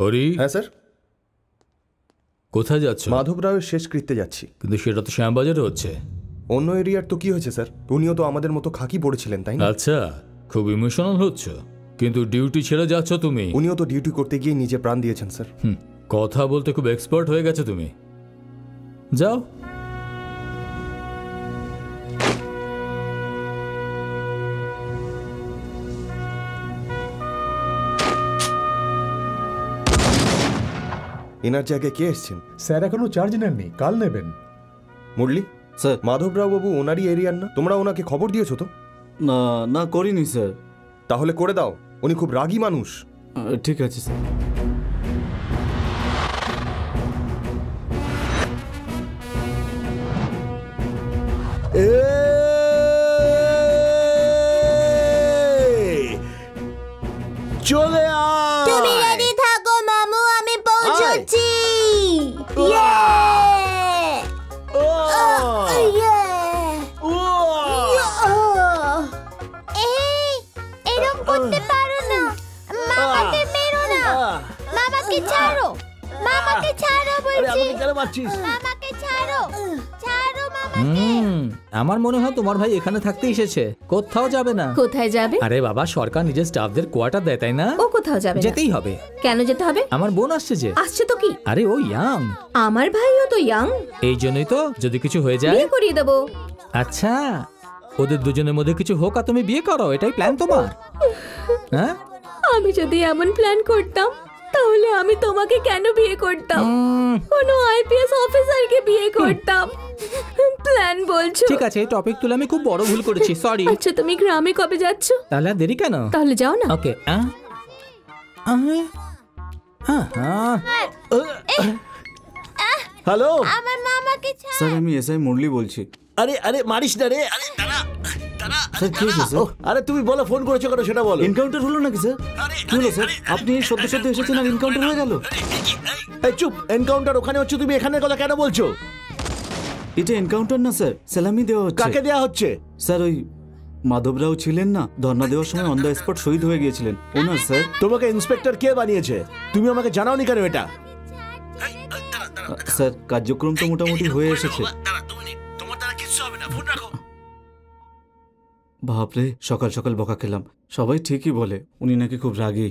হরি। হ্যাঁ স্যার। কোথায় যাচ্ছ? মাধব রায়ের শেষকৃত্যে যাচ্ছি। কিন্তু সেটা তো শ্যামবাজারে হচ্ছে। অন্য এরিয়ার তো কি হয়েছে স্যার? উনিও তো আমাদের মতো খাকি পড়েছিলেন, তাই না? আচ্ছা, খুব ইমোশনাল হচ্ছ, কিন্তু ডিউটি ছেড়ে যাচ্ছ তুমি। উনিও তো ডিউটি করতে গিয়ে নিজে প্রাণ দিয়েছেন স্যার। কথা বলতে খুব এক্সপার্ট হয়ে গেছে তুমি। যাও। এনার জায়গায় কে এসছেন? স্যার এখনো চার্জ নেননি, কাল নেবেন। মুরলি স্যার। মাধবরাও বাবু ওনারই এরিয়ার না? তোমরা ওনাকে খবর দিয়েছো তো? না না, করিনি স্যার। তাহলে করে দাও, উনি খুব রাগী মানুষ। ঠিক আছে স্যার। চলে আয়। তুমি রেডি থাকো মামু, আমি পৌঁছচ্ছি। এরকম করতে পারো না, মামাকে মেরো না, মামাকে ছাড়ো, মামাকে ছাড়ো বলছি। কেন মারছিস? মামাকে ছাড়ো, ছাড়ো মামাকে। আমার মনে হয় তোমার ভাই এখানে থাকতে এসেছে, কোথাও যাবে না। কোথায় যাবে? আরে বাবা, সরকার নিজের স্টাফদের কোয়ার্টার দেয়, তাই না? ও কোথাও যাবে না। যেতেই হবে। কেন যেতে হবে? আমার বোন আসছে যে। আসছে তো কি? আরে ও ইয়াং। আমার ভাইও তো ইয়াং। এই জন্যই তো, যদি কিছু হয়ে যায় বিয়ে করিয়ে দেবো। আচ্ছা, ওদের দুজনের মধ্যে কিছু হোক আর তুমি বিয়ে করো, এটাই প্ল্যান তোমার? হ্যাঁ, আমি যদি এমন প্ল্যান করতাম তাহলে আমি তোমাকে কেন বিয়ে করতাম? কোনো আইপিএস অফিসারকে বিয়ে করতাম। প্ল্যান বলছো? ঠিক আছে, এই টপিক তুলে আমি খুব বড় ভুল করেছি, সরি। আচ্ছা, তুমি গ্রামে কবে যাচ্ছ? তাহলে আর দেরি কেন? তাহলে যাও না। ওকে। হ্যালো, আমার মামাকে ছাড়ো। স্যার আমি এসআই মুরলি বলছি। আরে আরে মারিস না রে। আরে দাঁড়া দাঁড়া। স্যার কি হয়েছে স্যার? আরে তুমি বলো, ফোন করেছো কেন সেটা বলো। এনকাউন্টার হলো নাকি স্যার? কি হলো স্যার? আপনি সত্যি সত্যি এসেছেন আর এনকাউন্টার হয়ে গেল? এই চুপ, এনকাউন্টার ওখানে হচ্ছে, তুমি এখানের কথা কেন বলছো? এটা এনকাউন্টার না স্যার, সালামি দেওয়া হচ্ছে। কাকে দেয়া হচ্ছে? স্যার ওই মাধবরাও ছিলেন না, ধর্ণা দেওয়ার সময় অন দ্য স্পট শহীদ হয়ে গিয়েছিলেন, ওনার স্যার। তোমাকে ইন্সপেক্টর কে বানিয়েছে? তুমি আমাকে জানাওনি কেন এটা? স্যার কার্যক্রম তো মোটামুটি হয়ে এসেছে। বাপরে, সকাল সকাল বকা খেলাম। সবাই ঠিকই বলে উনি নাকি খুব রাগী।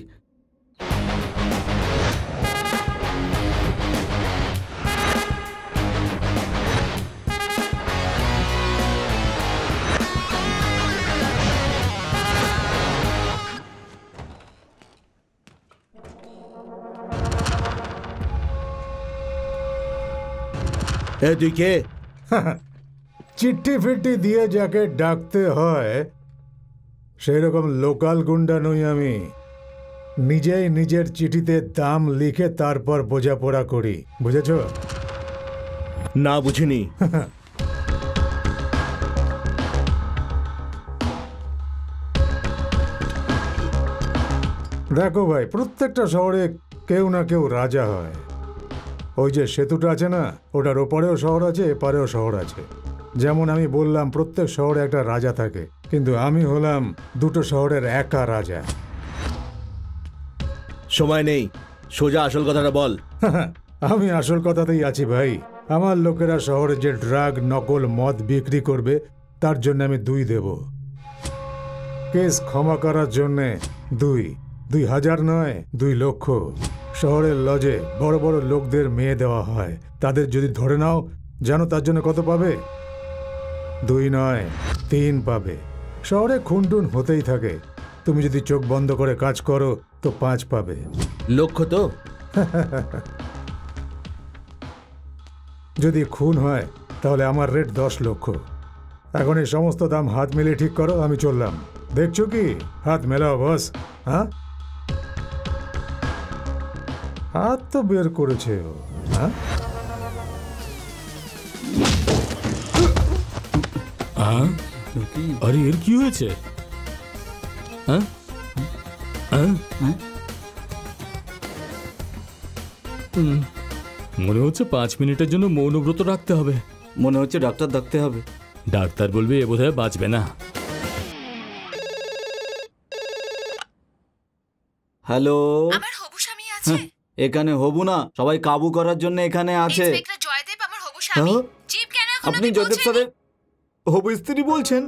তুই কে? চিঠি ফিটি দিয়ে যাকে ডাকতে হয় সেরকম লোকাল গুন্ডা নই আমি। নিজেই নিজের চিঠিতে দাম লিখে তারপর বোঝাপড়া করি, বুঝেছ? না, বুঝিনি। দেখো ভাই, প্রত্যেকটা শহরে কেউ না কেউ রাজা হয়। ওই যে সেতুটা আছে না, ওটার ওপারেও শহর আছে, এপারেও শহর আছে। যেমন আমি বললাম প্রত্যেক শহরে একটা রাজা থাকে, কিন্তু আমি হলাম দুটো শহরের একা রাজা। সময় নেই, সোজা আসল কথাটা বল। আমি আসল কথাতেই আছি ভাই। আমার লোকেরা শহরে যে ড্রাগ, নকল মদ বিক্রি করবে তার জন্য আমি 2 দেব। কেস ক্ষমা করার জন্যে 2,000 নয়, 2 লক্ষ। শহরের লজে বড় বড় লোকদের মেয়ে দেওয়া হয়, তাদের যদি ধরে নাও জানো তার জন্য কত পাবে? 2 নয়, 3 পাবে। শহরে খুনটুন হতেই থাকে, তুমি যদি চোখ বন্ধ করে কাজ করো তো 5 পাবে। লক্ষ্য তো? যদি খুন হয় তাহলে আমার রেট 10 লক্ষ। এখন এই সমস্ত দাম হাত মিলিয়ে ঠিক করো, আমি চললাম। দেখছো কি? হাত মেলাও বস। হ্যাঁ, হাত তো বের করেছে ও। হ্যাঁ, আরে এর কি হয়েছে? মনে হচ্ছে 5 মিনিটের জন্য মৌনব্রত রাখতে হবে। মনে হচ্ছে ডাক্তার ডাকতে হবে। ডাক্তার বলবে এ বোধহয় বাঁচবে না। হ্যালো, আমার হবু স্বামী আছে? এখানে হবু না, সবাই কাবু করার জন্য এখানে আছে। ইন্সপেক্টর জয়দেব আমার হবু স্বামী। হ্যাঁ? জিপ কেন এখন আপনি অব্দি জয়দেব পৌঁছেনি? স্যারের হবু স্ত্রী বলছেন?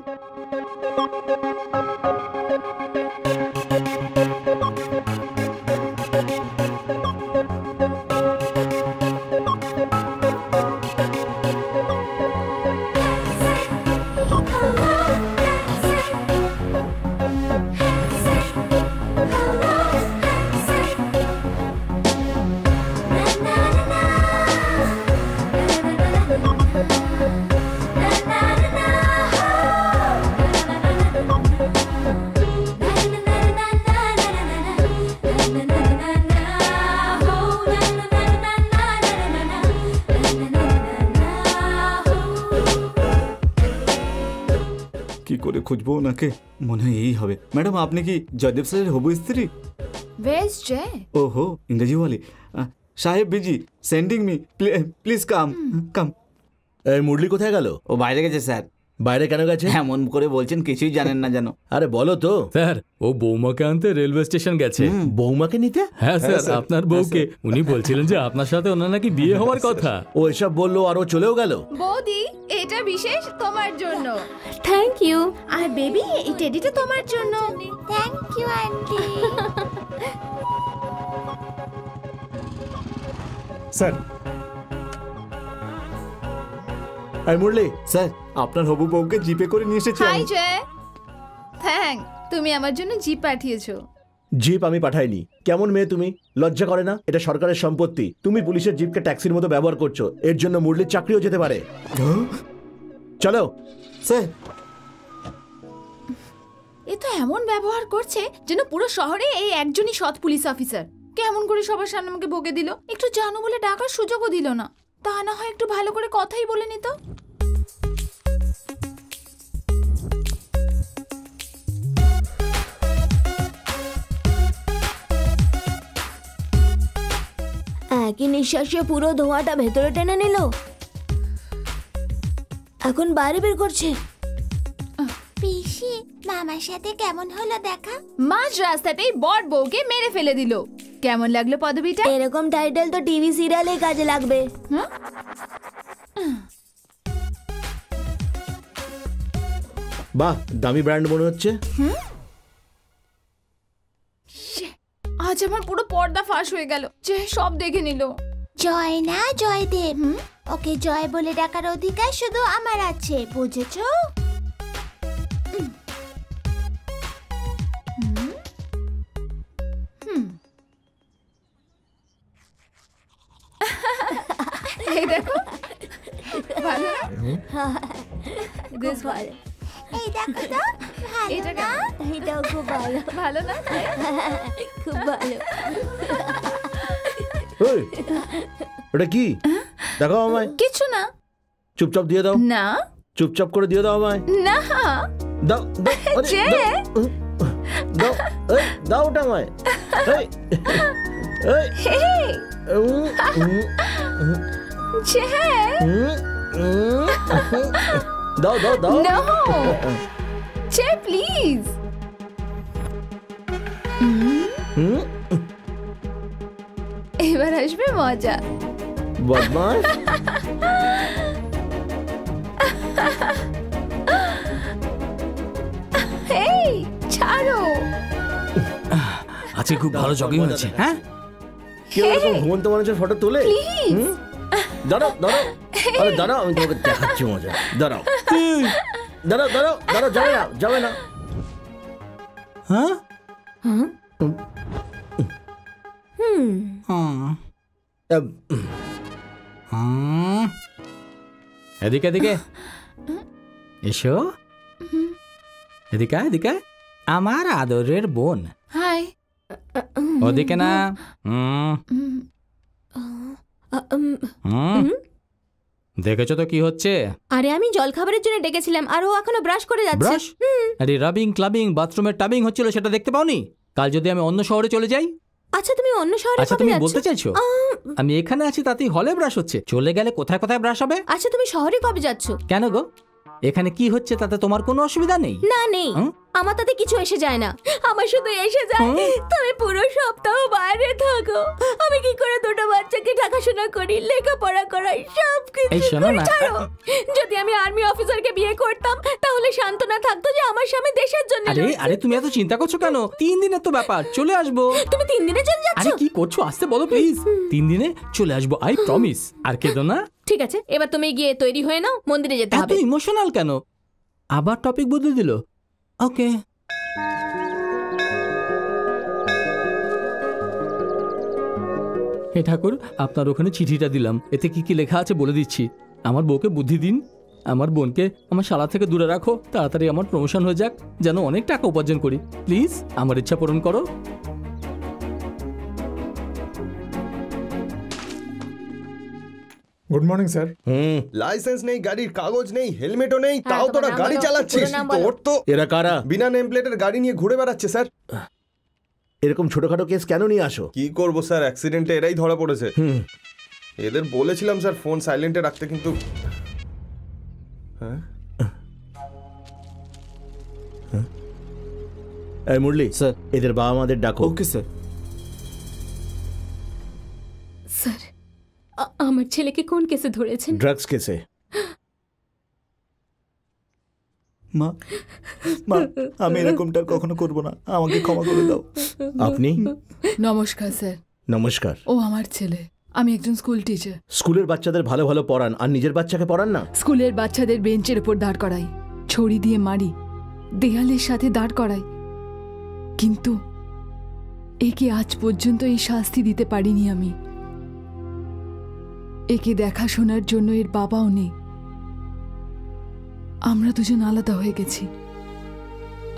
কি করে খুঁজবো ওনাকে? মনে হয় এই হবে। ম্যাডাম, আপনি কি জয়দেব স্যারের হবু স্ত্রী? Where's Jay? ওহো, ইংরেজি वाली। সাহেব busy, sending me, please come come. এই মুরলি কোথায় গেল? ও বাইরে গেছে স্যার। বাইরে কেন গেছে? এমন করে বলছেন কিছুই জানেন না জানো। আরে বলো তো। স্যার, ও বৌমাকে আনতে রেলওয়ে স্টেশন গেছে। বৌমাকে নিতে? হ্যাঁ স্যার, আপনার বউকে। উনি বলছিলেন যে আপনার সাথে ওনার নাকি বিয়ে হওয়ার কথা। ও এসব বললো আর ও চলেও গেল? বৌদি, এটা বিশেষ তোমার জন্য। Thank you. আর বেবি, এই টেডিটা তোমার জন্য। Thank you aunty. স্যার, এই মুরলি, স্যার, আপনার হবু বউকে জিপে করে নিয়ে এসেছি হাই আমি। জয়। থ্যাংক, তুমি আমার জন্য জিপ পাঠিয়েছো। জিপ আমি পাঠাইনি। কেমন মেয়ে তুমি? লজ্জা করে না? এটা সরকারের সম্পত্তি। তুমি পুলিশের জিপকে ট্যাক্সির মতো ব্যবহার করছো। এর জন্য মুরলির চাকরিও যেতে পারে। চলো। স্যার, এ তো এমন ব্যবহার করছে যেন পুরো শহরে এই একজনই সৎ পুলিশ অফিসার। কেমন করে সবার সামনে আমাকে বকে দিল, একটু জানো বলে ডাকার সুযোগও দিল না। তা না হয় একটু ভালো করে কথাই বলে নিত। একই নিঃশ্বাসে পুরো ধোঁয়াটা ভেতরে টেনে নিল, এখন বাইরে বের করছে। পিসি, মামার সাথে কেমন হলো দেখা? মাঝ রাস্তাতেই বর বউকে মেরে ফেলে দিল। কেমন লাগলো পদবিটা? এরকম টাইটেল তো টিভি সিরিয়ালে কাজে লাগবে। হ্যাঁ? বাহ, দামি ব্র্যান্ড মনে হচ্ছে। আজ আমার পুরো পর্দা ফাঁস হয়ে গেল, যে সব দেখে নিল। জয় না জয়দেব, ওকে জয় বলে ডাকার অধিকার শুধু আমার আছে, বুঝেছো? এই দেখো, ভালো না? বেশ ভালো। এই দেখো তো, ভালো এটা না? এটাও খুব ভালো, ভালো না? খুব ভালো। ওই, ওটা কি? দেখাও আমায়। কিছু না। চুপচাপ দিয়ে দাও। না চুপচাপ করে দিয়ে দাও আমায়। না। দাও, দাও, আরে, যে দাও, এই, দাও ওটা আমায়। এই, এই, যে দাও, দাও, দাও। নো, যে প্লিজ। এবার আসবে মজা। বদমাশ। এই ছাড়ো। আজকে খুব ভালো জগিং হয়েছে। হ্যাঁ, কেউ এরকম ঘুমন্ত মানুষের ফটো তোলে? প্লিজ। দাঁড়াও, দাঁড়াও, আরে দাঁড়াও, আমি তোমাকে দেখাচ্ছি মজা। দাঁড়াও, দাঁড়াও, দাঁড়াও, দাঁড়াও, যাবে না, যাবে না। হ্যাঁ, এদিকে এদিকে এসো, এদিকে এদিকে, আমার আদরের বোন। হাই। ওদিকে না। দেখেছো তো কি হচ্ছে? আরে আমি জলখাবারের জন্য ডেকেছিলাম আর ও এখনো ব্রাশ করে যাচ্ছে। ব্রাশ? আরে রাবিং ক্লাবিং বাথরুমের টাবিং হচ্ছিল, সেটা দেখতে পাওনি? কাল যদি আমি অন্য শহরে চলে যাই? আচ্ছা তুমি অন্য শহরে আচ্ছা, কবে তুমি যাচ্ছ? বলতে চাইছো আমি এখানে আছি তাতেই হলে ব্রাশ হচ্ছে? চলে গেলে কোথায় কোথায় ব্রাশ হবে? আচ্ছা তুমি শহরে কবে যাচ্ছ? কেন গো, এখানে কি হচ্ছে তাতে তোমার কোনো অসুবিধা নেই? না নেই। হুম? আমার তাতে কিছু এসে যায় না। আমার শুধু এসে যায় তুমি পুরো সপ্তাহ বাইরে থাকো, আমি কি করে দুটো বাচ্চাকে দেখাশোনা করি, লেখাপড়া করাই, সব এই কিছু শোনো না। ছাড়ো। যদি আমি আর্মি অফিসারকে বিয়ে করতাম তাহলে সান্ত্বনা থাকতো যে আমার স্বামী দেশের জন্য আরে লড়ছে। আরে তুমি এত চিন্তা করছো কেন? 3 দিনের তো ব্যাপার, চলে আসবো। তুমি 3 দিনে চলে যাচ্ছ? আরে কি করছো, আসতে বলো প্লিজ। 3 দিনে চলে আসবো, আই প্রমিস। আর কেঁদো না। ঠিক আছে, এবার তুমি গিয়ে তৈরি হয়ে নাও, মন্দিরে যেতে এত হবে। ইমোশনাল কেন? আবার টপিক বদলে দিল। ওকে। হে ঠাকুর, আপনার ওখানে চিঠিটা দিলাম, এতে কি কি লেখা আছে বলে দিচ্ছি। আমার বউকে বুদ্ধি দিন, আমার বোনকে আমার শালা থেকে দূরে রাখো, তাড়াতাড়ি আমার প্রমোশন হয়ে যাক, যেন অনেক টাকা উপার্জন করি। প্লিজ আমার ইচ্ছা পূরণ করো। Good morning sir. লাইসেন্স নেই, গাড়ির কাগজ নেই, হেলমেটও নেই, তাও তোমার তোরা নাম গাড়ি বলো, চালাচ্ছিস। পুরো নাম বলো। তোর তো এরা কারা? বিনা নেম প্লেটের গাড়ি নিয়ে ঘুরে বেড়াচ্ছে স্যার। এরকম ছোটখাটো কেস কেন নিয়ে আসো? কি করব স্যার, অ্যাক্সিডেন্টে এরাই ধরা পড়েছে। এদের বলেছিলাম স্যার ফোন সাইলেন্টে রাখতে, কিন্তু এই মুরলি, স্যার। এদের বাবা মাদের ডাকো। Okay sir. স্যার, আমার ছেলেকে কোন কেসে ধরেছেন? ড্রাগস কেসে। মা, মা, আমি এরকমটা আর কখনো করব না, আমাকে ক্ষমা করে দাও। আপনি? নমস্কার স্যার, নমস্কার। ও আমার ছেলে, আমি একজন স্কুল টিচার। স্কুলের বাচ্চাদের ভালো ভালো পড়ান, আর নিজের বাচ্চাকে পড়ান না? স্কুলের বাচ্চাদের বেঞ্চের উপর দাঁড় করাই, ছড়ি দিয়ে মারি, দেয়ালের সাথে দাঁড় করাই, কিন্তু একে আজ পর্যন্ত এই শাস্তি দিতে পারিনি আমি। একে দেখাশোনার জন্য এর বাবাও নেই, আমরা দুজন আলাদা হয়ে গেছি।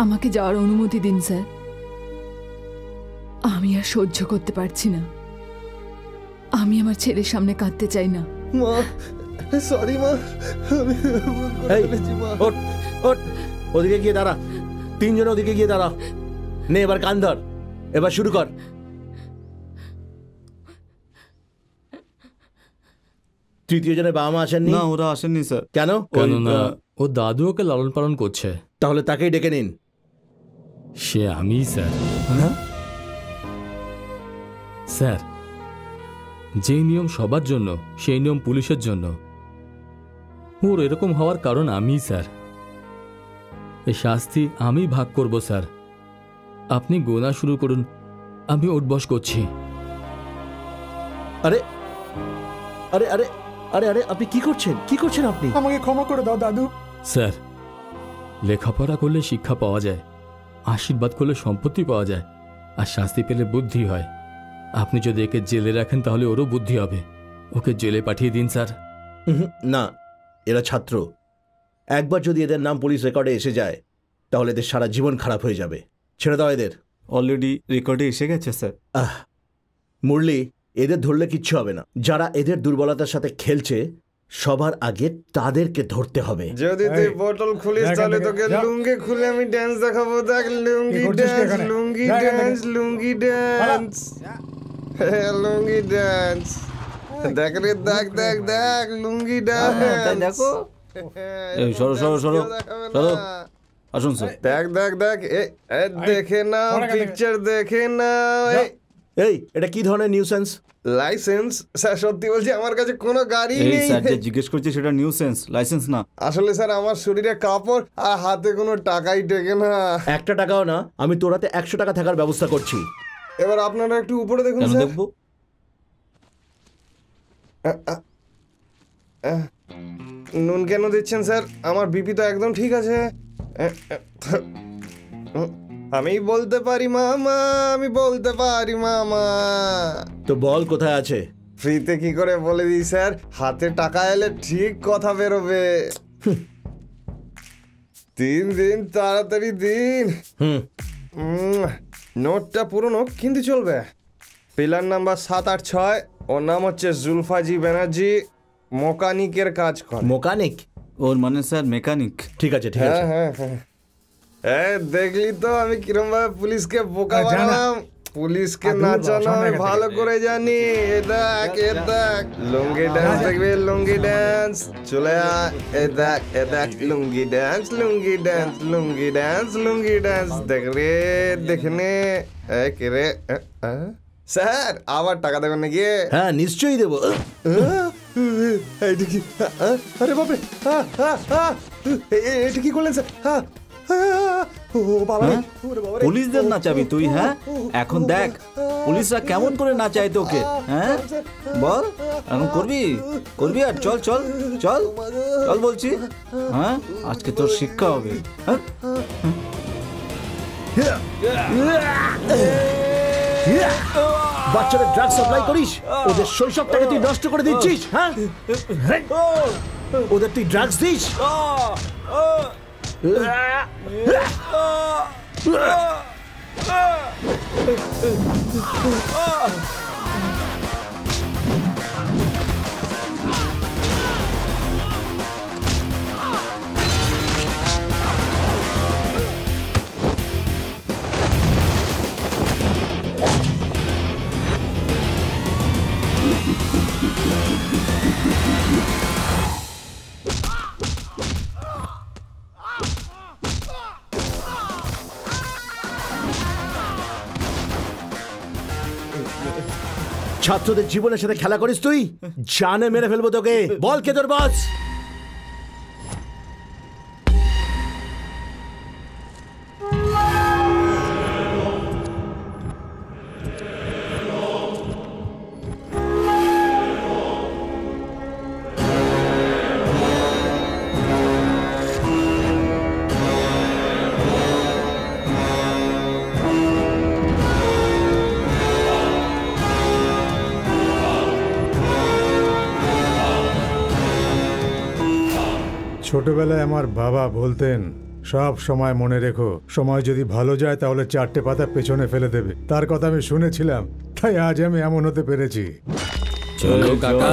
আমাকে যাওয়ার অনুমতি দিন স্যার, আমি আর সহ্য করতে পারছি না। আমি আমার ছেলের সামনে কাঁদতে চাই না। মা, সরি মা, আমি ভুল করে এই, ফেলেছি মা। ওঠ, ওঠ, ওদিকে গিয়ে দাঁড়া। 3 জন ওদিকে গিয়ে দাঁড়া। নে এবার কান ধর, এবার শুরু কর। তৃতীয় জনের বাবা মা আসেননি? না, ওরা আসেননি স্যার। কেন? কেননা ও দাদু ওকে লালন পালন করছে। তাহলে তাকেই ডেকে নিন। সে আমি স্যার। স্যার, যে নিয়ম সবার জন্য, সেই নিয়ম পুলিশের জন্য। ওর এরকম হওয়ার কারণ আমি স্যার। এই শাস্তি আমি ভাগ করব স্যার। আপনি গোনা শুরু করুন, আমি উঠবস করছি। আরে আরে আরে আরে আরে আপনি কি করছেন? কি করছেন আপনি? আমাকে ক্ষমা করে দাও দাদু। স্যার, লেখাপড়া করলে শিক্ষা পাওয়া যায়, আশীর্বাদ করলে সম্পত্তি পাওয়া যায়, আর শাস্তি পেলে বুদ্ধি হয়। আপনি যদি একে জেলে রাখেন তাহলে ওরও বুদ্ধি হবে। ওকে জেলে পাঠিয়ে দিন স্যার। না, এরা ছাত্র। একবার যদি এদের নাম পুলিশ রেকর্ডে এসে যায় তাহলে এদের সারা জীবন খারাপ হয়ে যাবে। ছেড়ে দাও এদের। অলরেডি রেকর্ডে এসে গেছে স্যার। মুরলি, এদের ধরলে কিচ্ছু হবে না। যারা এদের দুর্বলতার সাথে খেলছে সবার আগে তাদেরকে ধরতে হবে। যদি তুই বোতল খুলিস তাহলে তোকে লুঙ্গি খুলে আমি ড্যান্স দেখাবো। দেখ, লুঙ্গি ড্যান্স, লুঙ্গি ড্যান্স, লুঙ্গি ড্যান্স, লুঙ্গি ড্যান্স। দেখ রে, দেখ দেখ দেখ, লুঙ্গি ড্যান্স। দেখো, এই সরো সরো সরো সরো, আসুন স্যার। দেখ দেখ দেখ, দেখে নাও, পিকচার দেখে নাও। এই, এটা কি ধরনের নিউসেন্স? লাইসেন্স? স্যার সত্যি বলছি, আমার কাছে কোনো গাড়ি এই নেই। স্যার যে জিজ্ঞেস করছে সেটা নিউসেন্স, লাইসেন্স না। আসলে স্যার আমার শরীরে কাপড় আর হাতে কোনো টাকাই টেকে না। একটা টাকাও না, আমি তোর হাতে 100 টাকা থাকার ব্যবস্থা করছি। এবার আপনারা একটু উপরে দেখুন কেন স্যার। দেখবো? নুন কেন দিচ্ছেন স্যার? আমার বিপি তো একদম ঠিক আছে। আমি বলতে পারি মামা, আমি বলতে পারি মামা। তো বল কোথায় আছে? ফ্রিতে কি করে বলে দিই স্যার? হাতে টাকা এলে ঠিক কথা বেরোবে। 3 দিন তাড়াতাড়ি দিন। নোটটা পুরনো কিন্তু চলবে। পিলার নাম্বার 786, ওর নাম হচ্ছে জুলফাজি ব্যানার্জি, মেকানিকের কাজ করে। মেকানিক? ওর মানে স্যার মেকানিক। ঠিক আছে, ঠিক আছে। হ্যাঁ, দেখলি তো আমি কিরম ভাবে পুলিশকে বোকা বানালাম। পুলিশকে নাচানো আমি ভালো করে জানি। এ দেখ এ দেখ, লুঙ্গি ড্যান্স দেখবে, লুঙ্গি ড্যান্স। চলে আয়, এ দেখ লুঙ্গি ড্যান্স, লুঙ্গি ড্যান্স, লুঙ্গি ড্যান্স, লুঙ্গি ড্যান্স। দেখ রে, দেখনে কে রে? স্যার আবার টাকা দেবেন নাকি? হ্যাঁ নিশ্চয়ই দেবো। আরে বাপরে, এটা কি করলেন স্যার? পুলিশদের নাচাবি তুই? হ্যাঁ এখন দেখ পুলিশরা কেমন করে নাচায় তোকে। হ্যাঁ বল, এখন করবি করবি আর চল চল চল চল বলছি। হ্যাঁ আজকে তোর শিক্ষা হবে। হ্যাঁ বাচ্চাদের ড্রাগ সাপ্লাই করিস, ওদের শৈশবটাকে তুই নষ্ট করে দিচ্ছিস। হ্যাঁ ওদের তুই ড্রাগস দিস। ছাত্রদের জীবনের সাথে খেলা করিস তুই? জানে মেরে ফেলবো তোকে। বল কে তোর বস? ছোটবেলায় আমার বাবা বলতেন, সব সময় মনে রেখো, সময় যদি ভালো যায় তাহলে 4টে পাতা পেছনে ফেলে দেবে। তার কথা আমি শুনেছিলাম, তাই আজ আমি এমন হতে পেরেছি। চলো কাকা,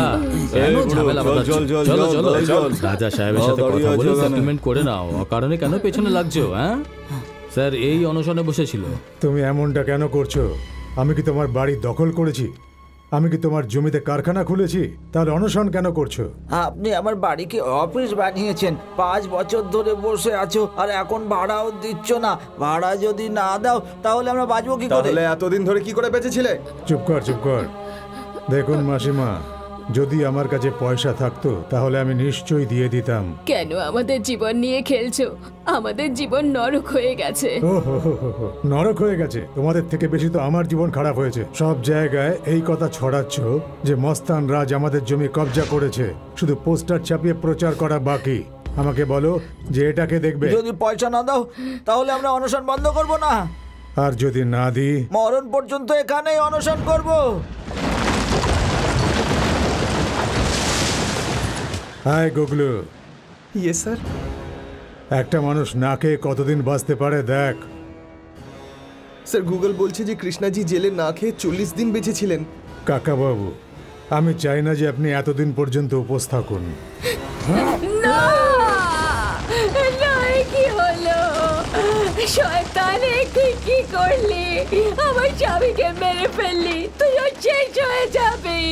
কেন ঝামেলা বাঁধাচ্ছো? চলো চলো চলো, রাজা সাহেবের সাথে কথা বলে সেটেলমেন্ট করে নাও। অকারণে কেন পেছনে লাগছো? হ্যাঁ স্যার এই অনশনে বসেছিল। তুমি এমনটা কেন করছো? আমি কি তোমার বাড়ি দখল করেছি? আমি কি তোমার জমিতে কারখানা খুলেছি? তাহলে অনশন কেন করছো? আপনি আমার বাড়িকে অফিস বানিয়েছেন, 5 বছর ধরে বসে আছো আর এখন ভাড়াও দিচ্ছ না। ভাড়া যদি না দাও তাহলে আমরা বাঁচবো কি করে? তাহলে এতদিন ধরে কি করে বেঁচেছিলে? চুপ কর চুপ কর। দেখুন মাসিমা, যদি আমার কাছে পয়সা থাকতো তাহলে আমি নিশ্চয়ই দিয়ে দিতাম। কেন আমাদের জীবন নিয়ে খেলছো? আমাদের জীবন নরক হয়ে গেছে। ও হো হো হো হো, নরক হয়ে গেছে? তোমাদের থেকে বেশি তো আমার জীবন খারাপ হয়েছে। সব জায়গায় এই কথা ছড়াচ্ছ যে মস্তান রাজ আমাদের জমি কবজা করেছে, শুধু পোস্টার ছাপিয়ে প্রচার করা বাকি। আমাকে বলো যে এটাকে দেখবে। যদি পয়সা না দাও তাহলে আমরা অনশন বন্ধ করব না। আর যদি না দিই? মরণ পর্যন্ত এখানেই অনশন করব। হাই গুগলু। Yes sir. একটা মানুষ না খেয়ে কতদিন বাঁচতে পারে দেখ। স্যার গুগল বলছে যে কৃষ্ণাজি জেলে না খেয়ে 40 দিন বেঁচে ছিলেন। কাকা বাবু, আমি চাই না যে আপনি এতদিন পর্যন্ত উপোস থাকুন। না না, কি হলো? শয়তান, তুই কি করলি? আমার স্বামীকে মেরে ফেললি, তুইও শেষ হয়ে যাবি।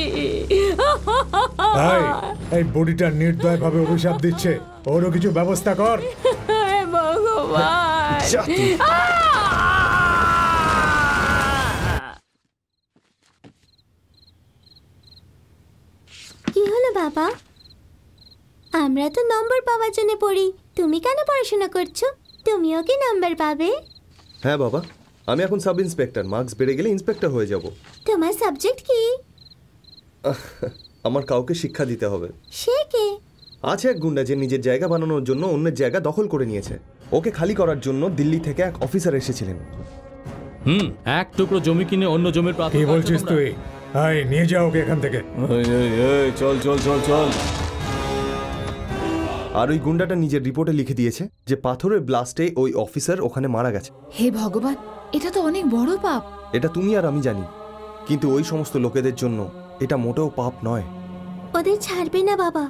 এই বডিটা নির্দয় ভাবে অভিশাপ দিচ্ছে, ওরও কিছু ব্যবস্থা কর। ভগবান, কি হলো বাবা? আমরা তো নম্বর পাওয়ার জন্য পড়ি, তুমি কেন পড়াশোনা করছো? তুমিও কি নম্বর পাবে? হ্যাঁ বাবা, আমি এখন সাব ইন্সপেক্টর, মার্কস বেড়ে গেলে ইন্সপেক্টর হয়ে যাব। তোমার সাবজেক্ট কি? আমার কাউকে শিক্ষা দিতে হবে। সে কে? আছে এক গুন্ডা যে নিজের জায়গা বানানোর জন্য অন্যের জায়গা দখল করে নিয়েছে। ওকে খালি করার জন্য দিল্লি থেকে এক অফিসার এসেছিলেন। এক টুকরো জমি কিনে অন্য জমির প্রাপ্য। কি বলছিস তুই? আয় নিয়ে যাও ওকে এখান থেকে। চল চল চল চল। আর ওই গুন্ডাটা নিজের রিপোর্টে লিখে দিয়েছে যে পাথরের ব্লাস্টে ওই অফিসার ওখানে মারা গেছে। হে ভগবান, এটা তো অনেক বড় পাপ। এটা তুমি আর আমি জানি, কিন্তু ওই সমস্ত লোকেদের জন্য এটা মোটেও পাপ নয়। ওদের ছাড়বে না বাবা।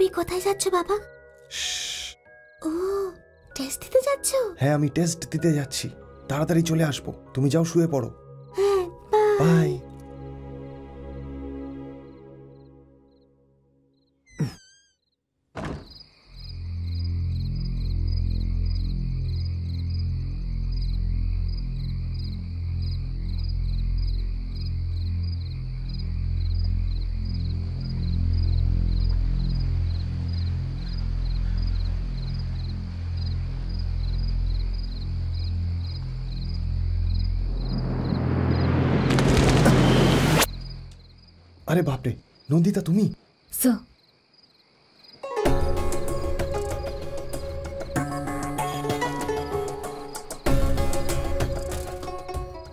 তুমি কোথায় যাচ্ছ বাবা? ও, টেস্ট দিতে যাচ্ছ? হ্যাঁ, আমি টেস্ট দিতে যাচ্ছি, তাড়াতাড়ি চলে আসবো। তুমি যাও, শুয়ে পড়ো। হ্যাঁ, বাই। আরে বাপরে, নন্দিতা তুমি? স্যার,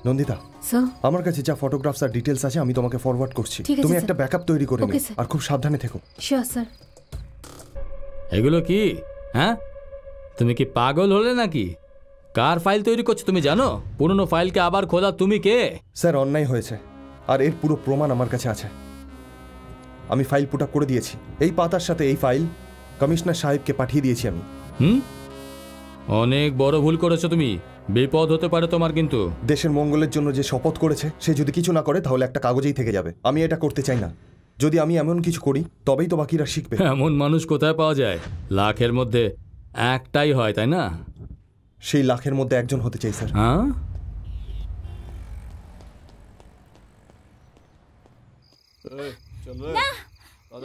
নন্দিতা, স্যার, আমার কাছে যা ফটোগ্রাফস আর ডিটেলস আছে আমি তোমাকে ফরওয়ার্ড করছি। ঠিক আছে, তুমি স্যার। একটা ব্যাকআপ তৈরি করে ওকে, নিও স্যার। আর খুব সাবধানে থেকো। Sure sir. এগুলো কি? হ্যাঁ, তুমি কি পাগল হলে নাকি? কার ফাইল তৈরি করছো তুমি জানো? পুরনো ফাইলকে আবার খোলা তুমি কে? স্যার, অন্যায় হয়েছে আর এর পুরো প্রমাণ আমার কাছে আছে। আমি ফাইল পুট আপ করে দিয়েছি। এই পাতার সাথে এই ফাইল কমিশনার সাহেবকে পাঠিয়ে দিয়েছি আমি। অনেক বড় ভুল করেছো তুমি, বিপদ হতে পারে তোমার। কিন্তু দেশের মঙ্গলের জন্য যে শপথ করেছে সে যদি কিছু না করে তাহলে একটা কাগজেই থেকে যাবে। আমি এটা করতে চাই না। যদি আমি এমন কিছু করি তবেই তো বাকিরা শিখবে। এমন মানুষ কোথায় পাওয়া যায়? লাখের মধ্যে একটাই হয়, তাই না? সেই লাখের মধ্যে একজন হতে চাই স্যার। হ্যাঁ,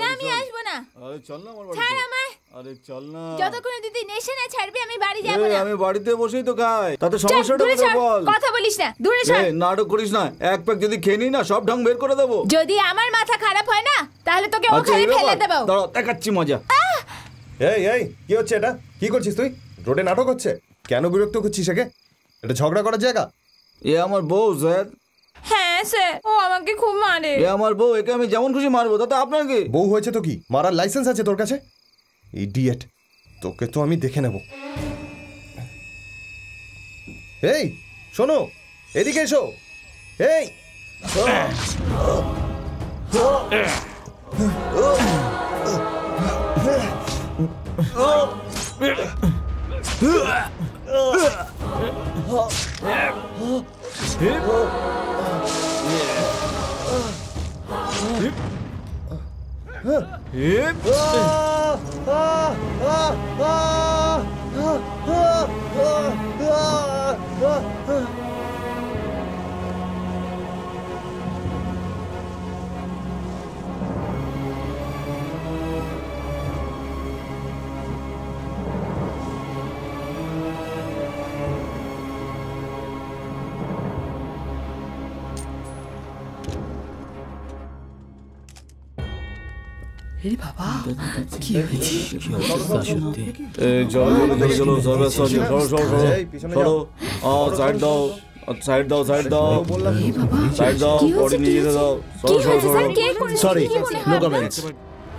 না, আমি আসবো না। আরে চল না আমার ছাড় বাড়িতে। আমায়। আরে চল না। যতক্ষণ দিদি নেশে না ছাড়বি আমি বাড়ি যাব না। আমি বাড়িতে বসেই তো খাই, তাতে চল, সমস্যাটা দূরে কোথায় সর, বল? কথা বলিস না, দূরে সর। নাটক করিস না, এক প্যাক যদি খেয়ে নিই না সব ঢং বের করে দেবো। যদি আমার মাথা খারাপ হয় না তাহলে তোকে আচ্ছা, ওখানে এই ফেলে ব্যাপার? দেবো। দাঁড়াও, দেখাচ্ছি মজা। এই এই কি হচ্ছে এটা? কি করছিস তুই? রোডে নাটক হচ্ছে? কেন বিরক্ত করছিস একে? এটা ঝগড়া করার জায়গা? এ আমার বউ স্যার। হ্যাঁ স্যার, ও আমাকে খুব মারে। এ আমার বউ, একে আমি যেমন খুশি মারবো, তাতে আপনার কি? বউ হয়েছে তো কি, মারার লাইসেন্স আছে তোর কাছে? ইডিয়েট, তোকে তো আমি দেখে নেব। এই শোনো, এদিকে এসো। এই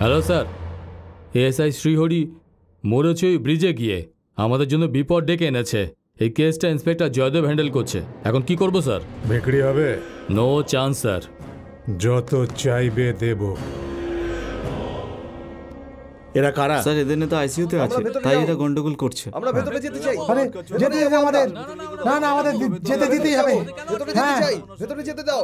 হ্যালো স্যার, এএসআই শ্রীহরি মরেছে ওই ব্রিজে গিয়ে। আমাদের জন্য বিপদ ডেকে এনেছে। এই কেসটা ইন্সপেক্টর জয়দেব হ্যান্ডেল করছে। এখন কি করবো স্যার? বিক্রি হবে? No chance sir. যত চাইবে দেব। এরা কারা? স্যার, এদের নেতা আইসিইউতে আছে, তাই এরা গন্ডগোল করছে। আমরা ভেতরে যেতে চাই। আরে যেতে হবে আমাদের। না না, আমাদের যেতে দিতেই হবে। ভেতরে যেতে চাই, ভেতরে যেতে দাও।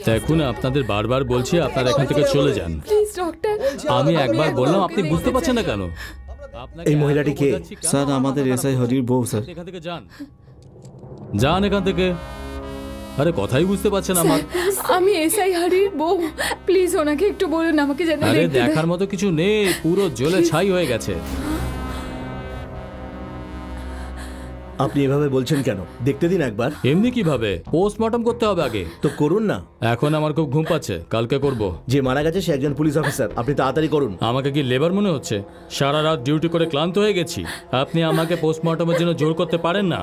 দেখুন, আপনাদের বারবার বলছি আপনারা এখান থেকে চলে যান। Please doctor. আমি একবার বললাম, আপনি বুঝতে পারছেন না কেন? এই মহিলাটি কে? স্যার, আমাদের এসআই হরির বউ স্যার। এখান থেকে যান, যান এখান থেকে। আরে কথাই বুঝতে পারছেন আমার? আমি এসআই হরির বউ, প্লিজ ওনাকে একটু বলুন আমাকে যেন আরে দেখতে দেয়। দেখার মতো কিছু নেই, পুরো জ্বলে ছাই হয়ে গেছে। আপনি এভাবে বলছেন কেন? দেখতে দিন একবার। এমনি কিভাবে? পোস্টমর্টম করতে হবে আগে। তো করুন না। এখন আমার খুব ঘুম পাচ্ছে, কালকে করব। যে মারা গেছে সে একজন পুলিশ অফিসার, আপনি তাড়াতাড়ি করুন। আমাকে কি লেবার মনে হচ্ছে? সারা রাত ডিউটি করে ক্লান্ত হয়ে গেছি। আপনি আমাকে পোস্টমর্টমের জন্য জোর করতে পারেন না।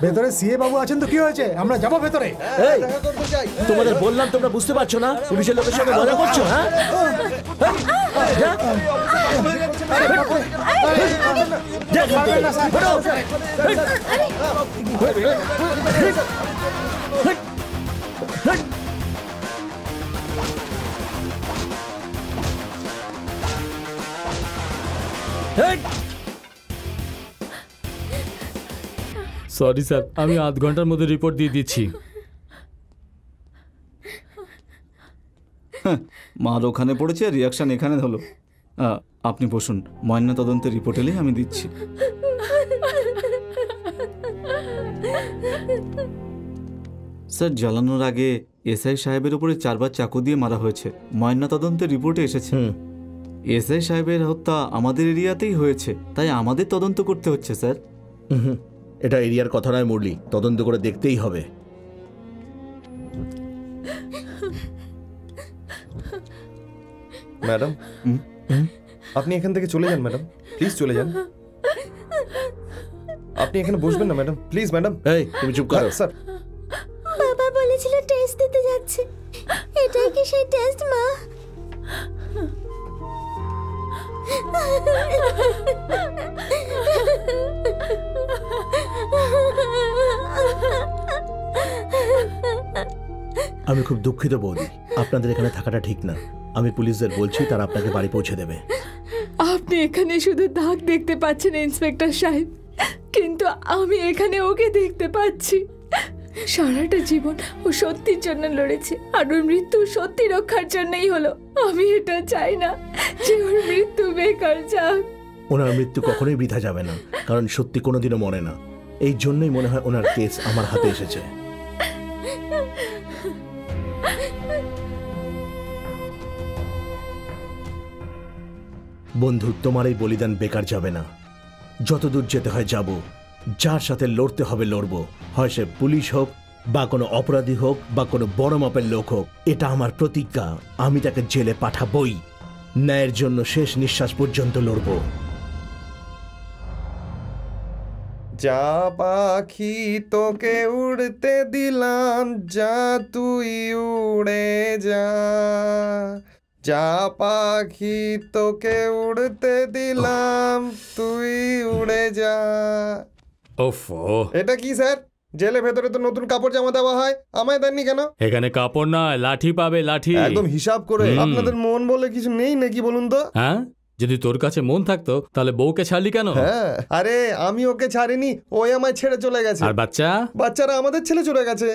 ভেতরে সিএ বাবু আছেন তো কি হয়েছে? আমরা যাবো ভেতরে। এই, তোমাদের বললাম তোমরা বুঝতে পারছো না? পুলিশের লোকের সঙ্গে মজা করছো, হ্যাঁ? সরি স্যার, আমি আধ ঘন্টার মধ্যে রিপোর্ট দিয়ে দিচ্ছি। মার ওখানে পড়েছে, রিয়াকশন এখানে হলো। আপনি বসুন, ময়না তদন্তের রিপোর্ট এলেই আমি দিচ্ছি। স্যার, জ্বালানোর আগে এসআই সাহেবের উপরে 4 বার চাকু দিয়ে মারা হয়েছে। ময়না তদন্তের রিপোর্টে এসেছে এসআই সাহেবের হত্যা আমাদের এরিয়াতেই হয়েছে, তাই আমাদের তদন্ত করতে হচ্ছে স্যার। এটা এরিয়ার কথা নয় মুরলি, তদন্ত করে দেখতেই হবে। ম্যাডাম, আপনি এখান থেকে চলে যান ম্যাডাম, প্লিজ চলে যান। আপনি এখানে বসবেন না ম্যাডাম, প্লিজ ম্যাডাম। এই তুমি চুপ করো। স্যার, বাবা বলেছিল টেস্ট দিতে যাচ্ছে। এটাই কি সেই টেস্ট মা? আমি খুব দুঃখিত বৌদি, আপনাদের এখানে থাকাটা ঠিক না। আমি পুলিশদের বলছি, তারা আপনাকে বাড়ি পৌঁছে দেবে। আপনি এখানে শুধু দাগ দেখতে পাচ্ছেন ইন্সপেক্টর সাহেব, কিন্তু আমি এখানে ওকে দেখতে পাচ্ছি। সারাটা জীবন ও সত্যির জন্য লড়েছে, আর ওর মৃত্যু সত্যি রক্ষার জন্যই হলো। আমি এটা চাই না যে ওর মৃত্যু বেকার যাক। ওনার মৃত্যু কখনোই বৃথা যাবে না, কারণ সত্যি কোনোদিনও মরে না। এই জন্যই মনে হয় ওনার কেস আমার হাতে এসেছে। বন্ধু, তোমার এই বলিদান বেকার যাবে না। যতদূর যেতে হয় যাব, যার সাথে লড়তে হবে লড়বো, হয় সে পুলিশ হোক বা কোনো অপরাধী হোক বা কোনো বড় মাপের লোক হোক। এটা আমার প্রতিজ্ঞা, আমি তাকে জেলে পাঠাবই। ন্যায়ের জন্য শেষ নিঃশ্বাস পর্যন্ত লড়বো। যা পাখি তোকে উড়তে দিলাম, যা তুই উড়ে যা। যা পাখি তোকে উড়তে দিলাম, তুই উড়ে যা। ওফো, এটা কি স্যার? জেলে ভেতরে তো নতুন কাপড় জামা দেওয়া হয়, আমায় দেননি কেন? এখানে কাপড় নয়, লাঠি পাবে, লাঠি। একদম হিসাব করে। আপনাদের মন বলে কিছু নেই নাকি বলুন তো? হ্যাঁ, যদি তোর কাছে মন থাকতো তাহলে বউকে ছাড়লি কেন? হ্যাঁ, আরে আমি ওকে ছাড়িনি, ওই আমায় ছেড়ে চলে গেছে। আর বাচ্চা? বাচ্চারা আমাদের ছেড়ে চলে গেছে।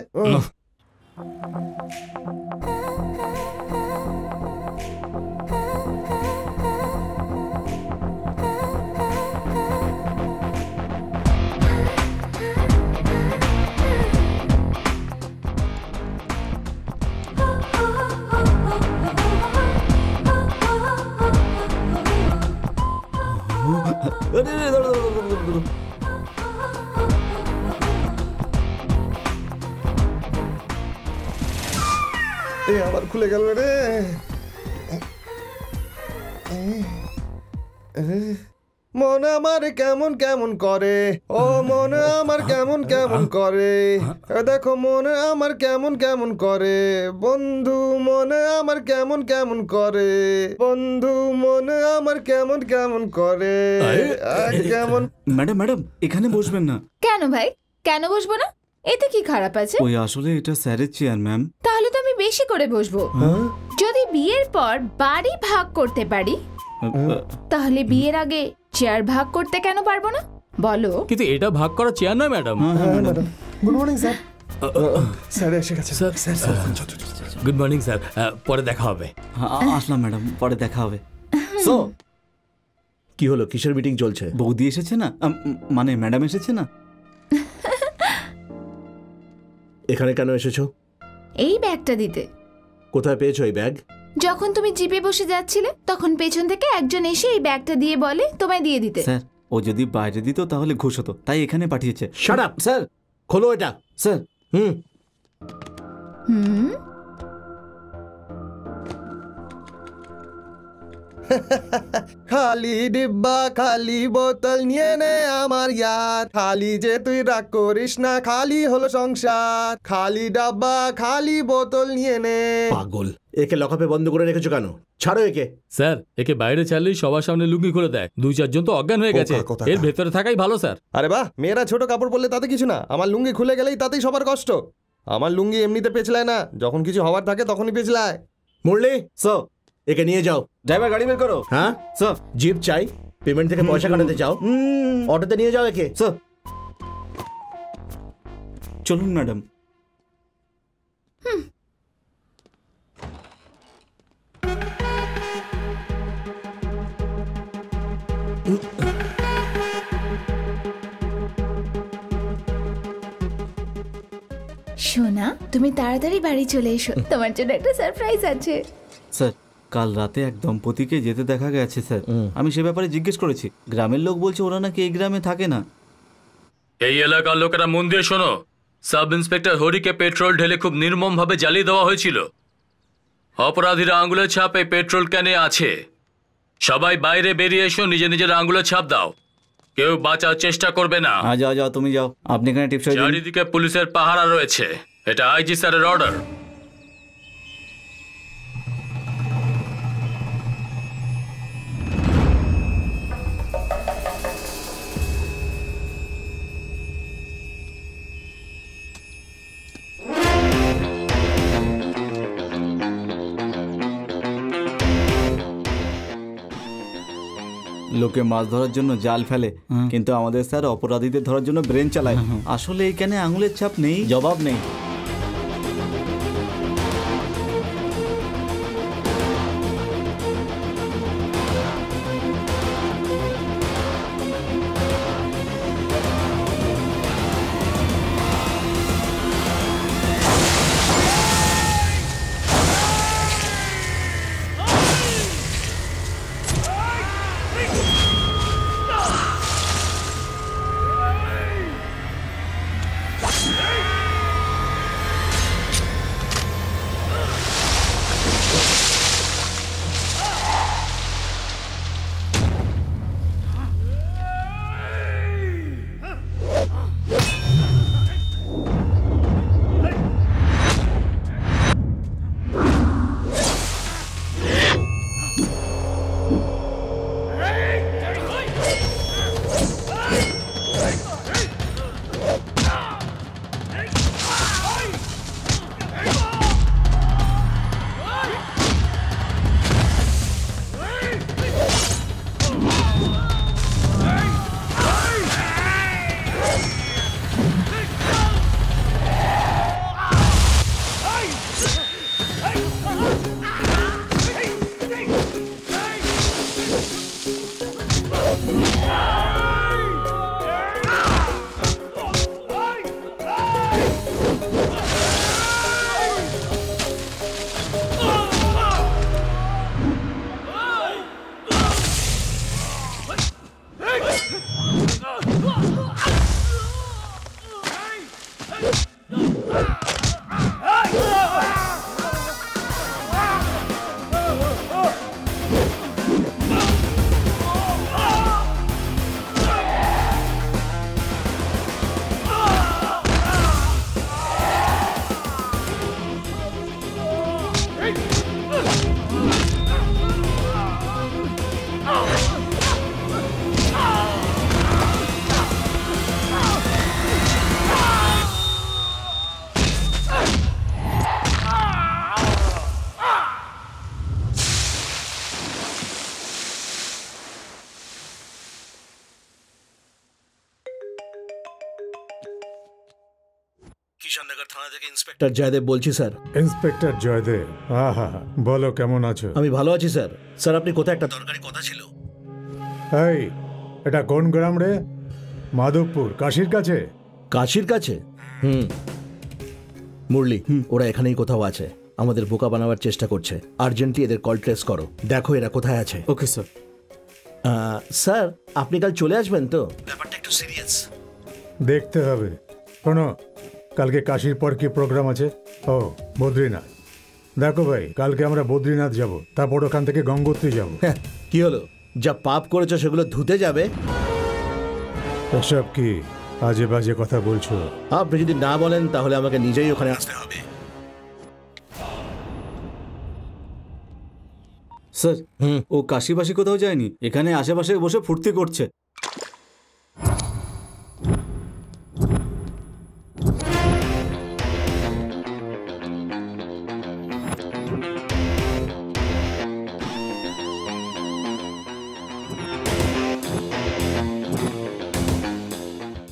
আবার খুলে গেল রে। মন আমার কেমন কেমন করে, ও মন আমার কেমন কেমন করে। দেখো মন আমার কেমন কেমন করে, বন্ধু মন আমার কেমন কেমন করে। বন্ধু মন আমার কেমন কেমন করে। কেমন? ম্যাডাম ম্যাডাম, এখানে বসবেন না। কেন ভাই, কেন বসবো না? এতে কি খারাপ আছে? ওই আসলে এটা স্যারের চেয়ার ম্যাম। তাহলে তো আমি বেশি করে বসবো। যদি বিয়ের পর বাড়ি ভাগ করতে পারি, তাহলে বিয়ের আগে চেয়ার ভাগ করতে কেন পারবো না বলো? কিন্তু এটা ভাগ করা চেয়ার নয় madam. Good morning sir. Sir এসে গেছে। স্যার, গুড মর্নিং স্যার, পরে দেখা হবে। আসলাম ম্যাডাম, পরে দেখা হবে। সো কি হলো, কিসের মিটিং চলছে? বৌদি এসেছে না, মানে ম্যাডাম এসেছে না। এখানে কেন এসেছো? এই ব্যাগটা দিতে। কোথায় পেয়েছো এই ব্যাগ? যখন তুমি জিপে বসে যাচ্ছিলে, তখন পেছন থেকে একজন এসে এই ব্যাগটা দিয়ে বলে তোমায় দিয়ে দিতে। স্যার, ও যদি বাইরে দিত তাহলে ঘুষ হতো, তাই এখানে পাঠিয়েছে। শাট আপ স্যার, খোলো এটা। স্যার। হুম। খালি ডিব্বা খালি বোতল নিয়ে নে আমার ইয়ার। খালি যে তুই রাগ করিস না, খালি হলো সংসার। খালি ডাব্বা খালি বোতল নিয়ে নে। পাগল, একে লকআপে বন্ধ করে রেখেছো কেন? ছাড়ো একে। স্যার, একে বাইরে ছাড়লেই সবার সামনে লুঙ্গি খুলে দেয়। 2-4 জন তো অজ্ঞান হয়ে গেছে। এর ভেতরে থাকাই ভালো স্যার। আরে বাহ, মেয়েরা ছোট কাপড় পরলে তাতে কিছু না, আমার লুঙ্গি খুলে গেলেই তাতেই সবার কষ্ট। আমার লুঙ্গি এমনিতে পেছলায় না, যখন কিছু হওয়ার থাকে তখনই পেছলায়। মুরলি, স্যার, একে নিয়ে যাও। ড্রাইভার গাড়ি বের করো। হ্যাঁ স্যার। জিপ চাই, পেমেন্ট থেকে পয়সা কাটাতে চাও? অটোতে নিয়ে যাও একে। স্যার চলুন ম্যাডাম। সোনা, তুমি তাড়াতাড়ি বাড়ি চলে এসো, তোমার জন্য একটা সারপ্রাইজ আছে। স্যার কাল রাতে এক দম্পতিকে যেতে দেখা গেছে স্যার। আমি সে ব্যাপারে জিজ্ঞেস করেছি, গ্রামের লোক বলছে ওরা নাকি এই গ্রামে থাকে না। এই এলাকার লোকেরা মন দিয়ে শোনো, সাব ইন্সপেক্টর হরিকে পেট্রোল ঢেলে খুব নির্মমভাবে জ্বালিয়ে দেওয়া হয়েছিল। অপরাধীরা আঙুলের ছাপ এই পেট্রোল ক্যানে আছে। সবাই বাইরে বেরিয়ে এসো, নিজের আঙুলের ছাপ দাও, কেউ বাঁচার চেষ্টা করবে না। যাও যাও, তুমি যাও, আপনি এখানে টিপসই দিন। চারিদিকে পুলিশের পাহারা রয়েছে, এটা আইজি স্যারের অর্ডার। লোকে মাছ ধরার জন্য জাল ফেলে, কিন্তু আমাদের স্যার অপরাধীদের ধরার জন্য ব্রেন চালায়। আসলে এইখানে আঙুলের ছাপ নেই, জবাব নেই। কিষাননগর থানা থেকে ইন্সপেক্টর জয়দেব বলছি স্যার। ইন্সপেক্টর জয়দেব, আহা, বলো কেমন আছো? আমি ভালো আছি স্যার। স্যার আপনি কোথায়, একটা দরকারি কথা ছিল। এই, এটা কোন গ্রাম রে? মাধবপুর, কাশির কাছে? কাশির কাছে? মুরলি, ওরা এখানেই কোথাও আছে। আমাদের বোকা বানাবার চেষ্টা করছে। আর্জেন্টলি এদের কল ট্রেস করো, দেখো এরা কোথায় আছে। Okay sir. স্যার আপনি কাল চলে আসবেন তো? ব্যাপারটা একটু সিরিয়াস। দেখতে হবে। শোনো, কালকে কাশির পর কি প্রোগ্রাম আছে? ও, বদ্রীনাথ। দেখো ভাই, কালকে আমরা বদ্রীনাথ যাব, তারপর ওখান থেকে গঙ্গোত্রী যাব। কি হলো, যা পাপ করেছো সেগুলো ধুতে যাবে? এসব কি আজে বাজে কথা বলছো? আপনি যদি না বলেন তাহলে আমাকে নিজেই ওখানে আসতে হবে। স্যার ও কাশিবাসী কোথাও যায়নি, এখানে আশেপাশে বসে ফুর্তি করছে।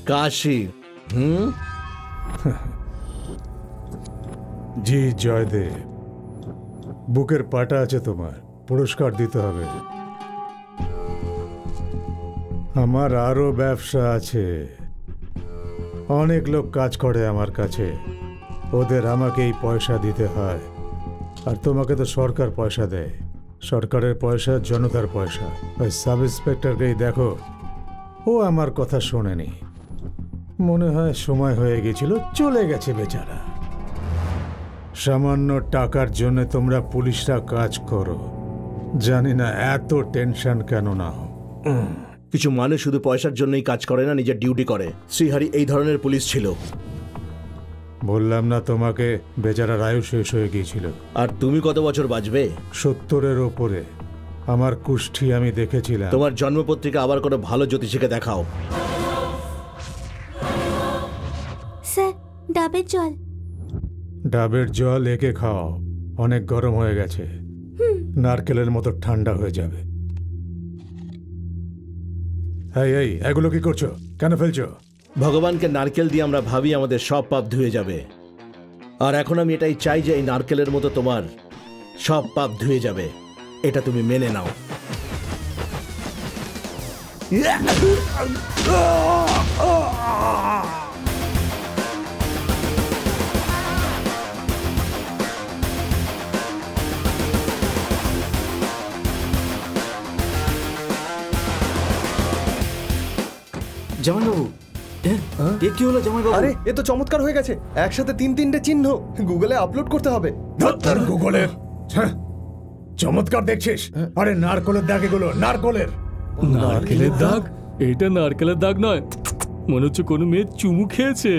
কাশি। জি জয়দেব, বুকের পাটা আছে তোমার, পুরস্কার দিতে হবে। আমার আরো ব্যবসা আছে, অনেক লোক কাজ করে আমার কাছে, ওদের আমাকেই পয়সা দিতে হয়। আর তোমাকে তো সরকার পয়সা দেয়, সরকারের পয়সা জনতার পয়সা। ওই সাব ইন্সপেক্টরকেই দেখো, ও আমার কথা শোনেনি, মনে হয় সময় হয়ে গেছিল, চলে গেছে বেচারা। সামান্য টাকার জন্য তোমরা পুলিশরা কাজ করো, জানি না এত টেনশন কেন না। কিছু মানুষ শুধু পয়সার জন্যই কাজ করে না, নিজের ডিউটি করে। শ্রীহারি এই ধরনের পুলিশ ছিল। বললাম না তোমাকে, বেচারার আয়ু শেষ হয়ে গিয়েছিল। আর তুমি কত বছর বাঁচবে? 70-এর ওপরে। আমার কুষ্ঠি আমি দেখেছিলাম। তোমার জন্মপত্রিকা আবার কোনো ভালো জ্যোতিষীকে দেখাও। স্যার, ডাবের জল। ডাবের জল একে খাও, অনেক গরম হয়ে গেছে, নারকেলের মতো ঠান্ডা হয়ে যাবে। এই এগুলো কি করছো, কেন ফেলছো? ভগবানকে নারকেল দিয়ে আমরা ভাবি আমাদের সব পাপ ধুয়ে যাবে, আর এখন আমি এটাই চাই যে এই নারকেলের মতো তোমার সব পাপ ধুয়ে যাবে, এটা তুমি মেনে নাও। জামাইবাবু, এ কি হলো জামাইবাবু? আরে এ তো চমৎকার হয়ে গেছে, একসাথে 3-3টে চিহ্ন গুগলে আপলোড করতে হবে। গুগলের চমৎকার দেখছিস? আরে নারকেলের দাগ, এগুলো নারকেলের। নারকেলের দাগ? এটা নারকেলের দাগ নয়, মনে হচ্ছে কোনো মেয়ে চুমু খেয়েছে।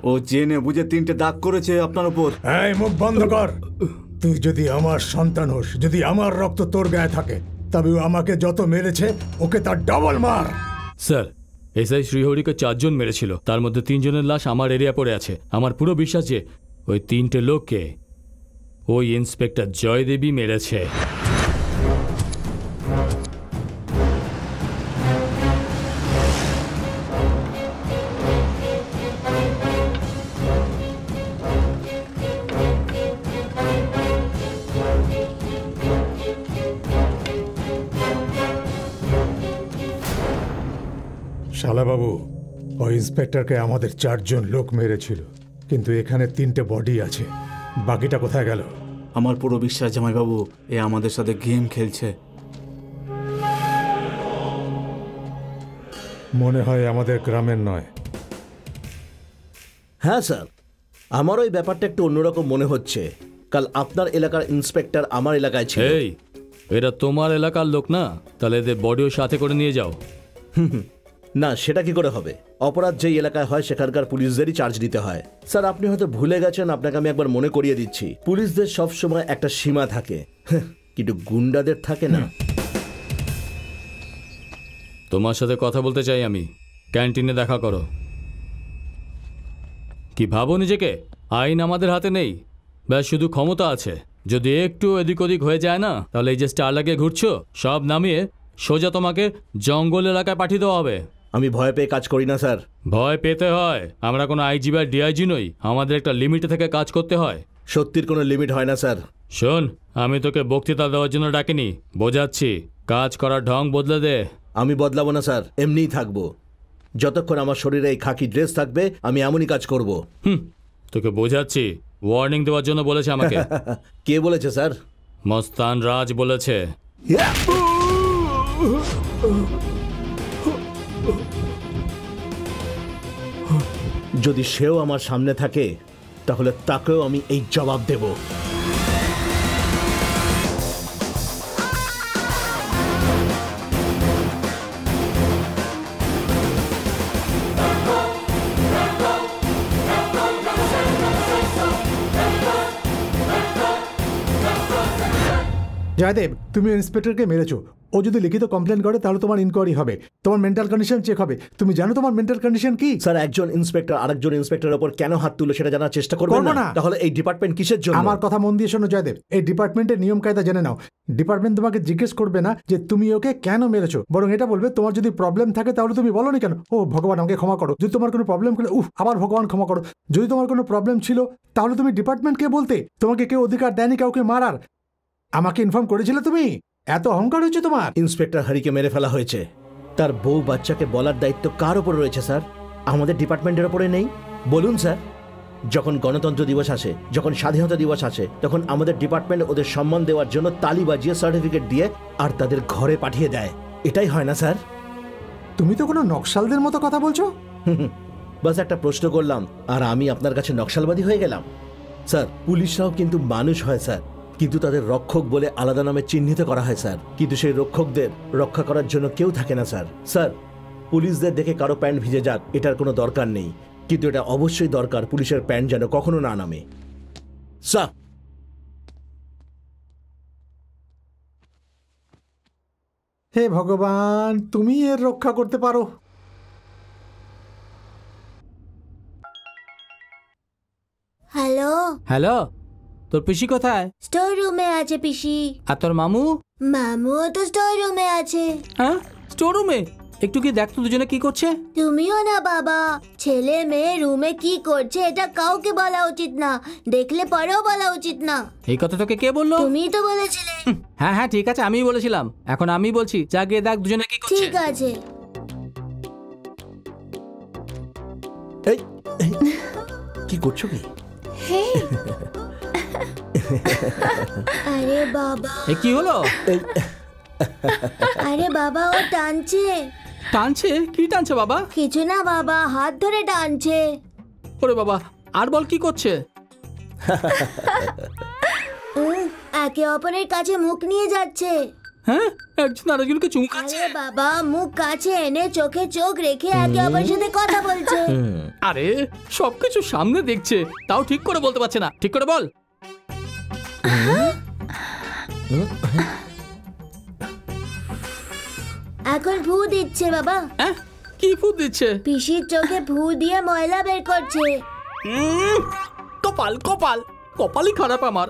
ও জেনে বুঝে 3টে দাগ করেছে আপনার উপর। এই মুখ বন্ধ কর। তুই যদি আমার সন্তান হোস, যদি আমার রক্ত তোর গায়ে থাকে, তবে ও আমাকে যত মেরেছে ওকে তার ডাবল মার। স্যার, এসআই শ্রীহরিকে 4 জন মেরেছিল, তার মধ্যে 3 জনের লাশ আমার এরিয়া পড়ে আছে। আমার পুরো বিশ্বাস যে ওই 3টে লোককে ওই ইন্সপেক্টর জয়দেবী মেরেছে। শালাবাবু, ওই ইন্সপেক্টরকে আমাদের 4 জন লোক মেরেছিল, কিন্তু এখানে 3টে বডি আছে, বাকিটা কোথায় গেল? আমার পুরো বিশ্বাস জামাইবাবু, এ আমাদের সাথে গেম খেলছে। মনে হয় আমাদের গ্রামের নয়। হ্যাঁ স্যার, আমার ওই ব্যাপারটা একটু অন্যরকম মনে হচ্ছে। কাল আপনার এলাকার ইন্সপেক্টর আমার এলাকায় ছিল। এই, এরা তোমার এলাকার লোক না? তাহলে এদের বডিও সাথে করে নিয়ে যাও। না, সেটা কি করে হবে? অপরাধ যেই এলাকায় হয় সেখানকার পুলিশদেরই চার্জ দিতে হয়। স্যার, আপনি হয়তো ভুলে গেছেন, আপনাকে আমি একবার মনে করিয়ে দিচ্ছি। পুলিশদের সব সময় একটা সীমা থাকে, কিন্তু গুন্ডাদের থাকে না। তোমার সাথে কথা বলতে চাই আমি, ক্যান্টিনে দেখা করো। কি ভাবো নিজেকে? আইন আমাদের হাতে নেই, ব্যাস শুধু ক্ষমতা আছে। যদি একটু এদিক ওদিক হয়ে যায় না, তাহলে এই যে স্টার লাগিয়ে ঘুরছো, সব নামিয়ে সোজা তোমাকে জঙ্গল এলাকায় পাঠিয়ে দেওয়া হবে। আমি ভয় পেয়ে কাজ করি না স্যার। ভয় পেতে হয়? আমরা কোনো আইজি বা ডিআইজি নই, আমাদের একটা লিমিটে থেকে কাজ করতে হয়। সত্যির কোনো লিমিট হয় না স্যার। শোন, আমি তোকে বক্তৃতা দেওয়ার জন্য ডাকিনি, বোঝাচ্ছি। কাজ করার ঢং বদলে দে। আমি বদলাবো না স্যার, এমনিই থাকবো। যতক্ষণ আমার শরীরে এই খাকি ড্রেস থাকবে আমি এমনই কাজ করব। তোকে বোঝাচ্ছি, ওয়ার্নিং দেওয়ার জন্য বলেছে আমাকে। কে বলেছে স্যার? মস্তান রাজ বলেছে। যদি সেও আমার সামনে থাকে তাহলে তাকেও আমি এই জবাব দেব। জয়দেব, তুমি ইন্সপেক্টরকে মেরেছো, ও ও যদি লিখিত কমপ্লেন করে তাহলে তোমার ইনকোয়ারি হবে, তোমার মেন্টাল কন্ডিশন চেক হবে। তুমি জানো তোমার মেন্টাল কন্ডিশন কি? স্যার, একজন ইন্সপেক্টর আরেকজন ইন্সপেক্টরের উপর কেন হাত তুলে সেটা জানার চেষ্টা করবেন না? তাহলে এই ডিপার্টমেন্ট কিসের জন্য? আমার কথা মন দিয়ে শোনো জয়দেব, এই ডিপার্টমেন্টের নিয়ম কায়দা জেনে নাও। ডিপার্টমেন্ট তোমাকে জিজ্ঞেস করবে না যে তুমি ওকে কেন মেরেছো, বরং এটা বলবে তোমার যদি প্রবলেম থাকে তাহলে তুমি বলো নি কেন। ও ভগবান আমাকে ক্ষমা করো। যদি তোমার কোনো প্রবলেম করলে আবার ভগবান ক্ষমা করো। যদি তোমার কোনো প্রবলেম ছিল তাহলে তুমি ডিপার্টমেন্টকে বলতে। তোমাকে কেউ অধিকার দেয়নি কাউকে মারার। আমাকে ইনফর্ম করেছিলে তুমি? এত অহংকার হচ্ছে তোমার? ইন্সপেক্টর হরিকে মেরে ফেলা হয়েছে, তার বউ বাচ্চাকে বলার দায়িত্ব কার উপর রয়েছে স্যার? আমাদের ডিপার্টমেন্টের উপরে নেই? বলুন স্যার, যখন গণতন্ত্র দিবস আসে, যখন স্বাধীনতা দিবস আসে, তখন আমাদের ডিপার্টমেন্ট ওদের সম্মান দেওয়ার জন্য তালি বাজিয়ে সার্টিফিকেট দিয়ে আর তাদের ঘরে পাঠিয়ে দেয়। এটাই হয় না স্যার? তুমি তো কোনো নকশালদের মতো কথা বলছো। বাস একটা প্রশ্ন করলাম আর আমি আপনার কাছে নকশালবাদী হয়ে গেলাম? স্যার, পুলিশরাও কিন্তু মানুষ হয় স্যার, কিন্তু তাদের রক্ষক বলে আলাদা নামে চিহ্নিত করা হয় স্যার। কিন্তু সেই রক্ষকদের রক্ষা করার জন্য কেউ থাকে না স্যার। স্যার, পুলিশদের দেখে কারো প্যান্ট ভিজে যাক এটার কোনো দরকার নেই, কিন্তু এটা অবশ্যই দরকার পুলিশের প্যান্ট যেন কখনো না নামে। স্যার, হে ভগবান, তুমি এর রক্ষা করতে পারো। হ্যালো হ্যালো, তোর পিসি কোথায়? স্টোর রুমে আছে পিসি। আর তোর মামু? মামুও তো স্টোর রুমে আছে। হ্যাঁ, স্টোর রুমে? একটু কি দেখ তো দুজনে কি করছে। তুমিও না বাবা, ছেলে মেয়ে রুমে কি করছে এটা কাউকে বলা উচিত না, দেখলে পরেও বলা উচিত না। এই কথা তোকে কে বললো? তুমিই তো বলেছিলে। হ্যাঁ হ্যাঁ ঠিক আছে, আমিই বলেছিলাম। এখন আমি বলছি, যা গিয়ে দেখ দুজনে কি করছে। ঠিক আছে। এই কি করছো কি? আরে বাবা, এ কি হলো? আরে বাবা, ও টানছে। টানছে? কি টানছে বাবা? কিছু না বাবা, হাত ধরে টানছে। ওরে বাবা, আর বল কি করছে? একে অপরের কাছে মুখ নিয়ে যাচ্ছে। হ্যাঁ, একজন আরেকজনকে চুমু খাচ্ছে। আরে বাবা, মুখ কাছে এনে চোখে চোখ রেখে একে অপরের সাথে কথা বলছে। আরে সবকিছু সামনে দেখছে, তাও ঠিক করে বলতে পারছে না। ঠিক করে বল। এখন ফু দিচ্ছে বাবা। কি ফু দিচ্ছে? পিসির চোখে ফু দিয়ে ময়লা বের করছে। কপাল কপাল কপালই খারাপ আমার।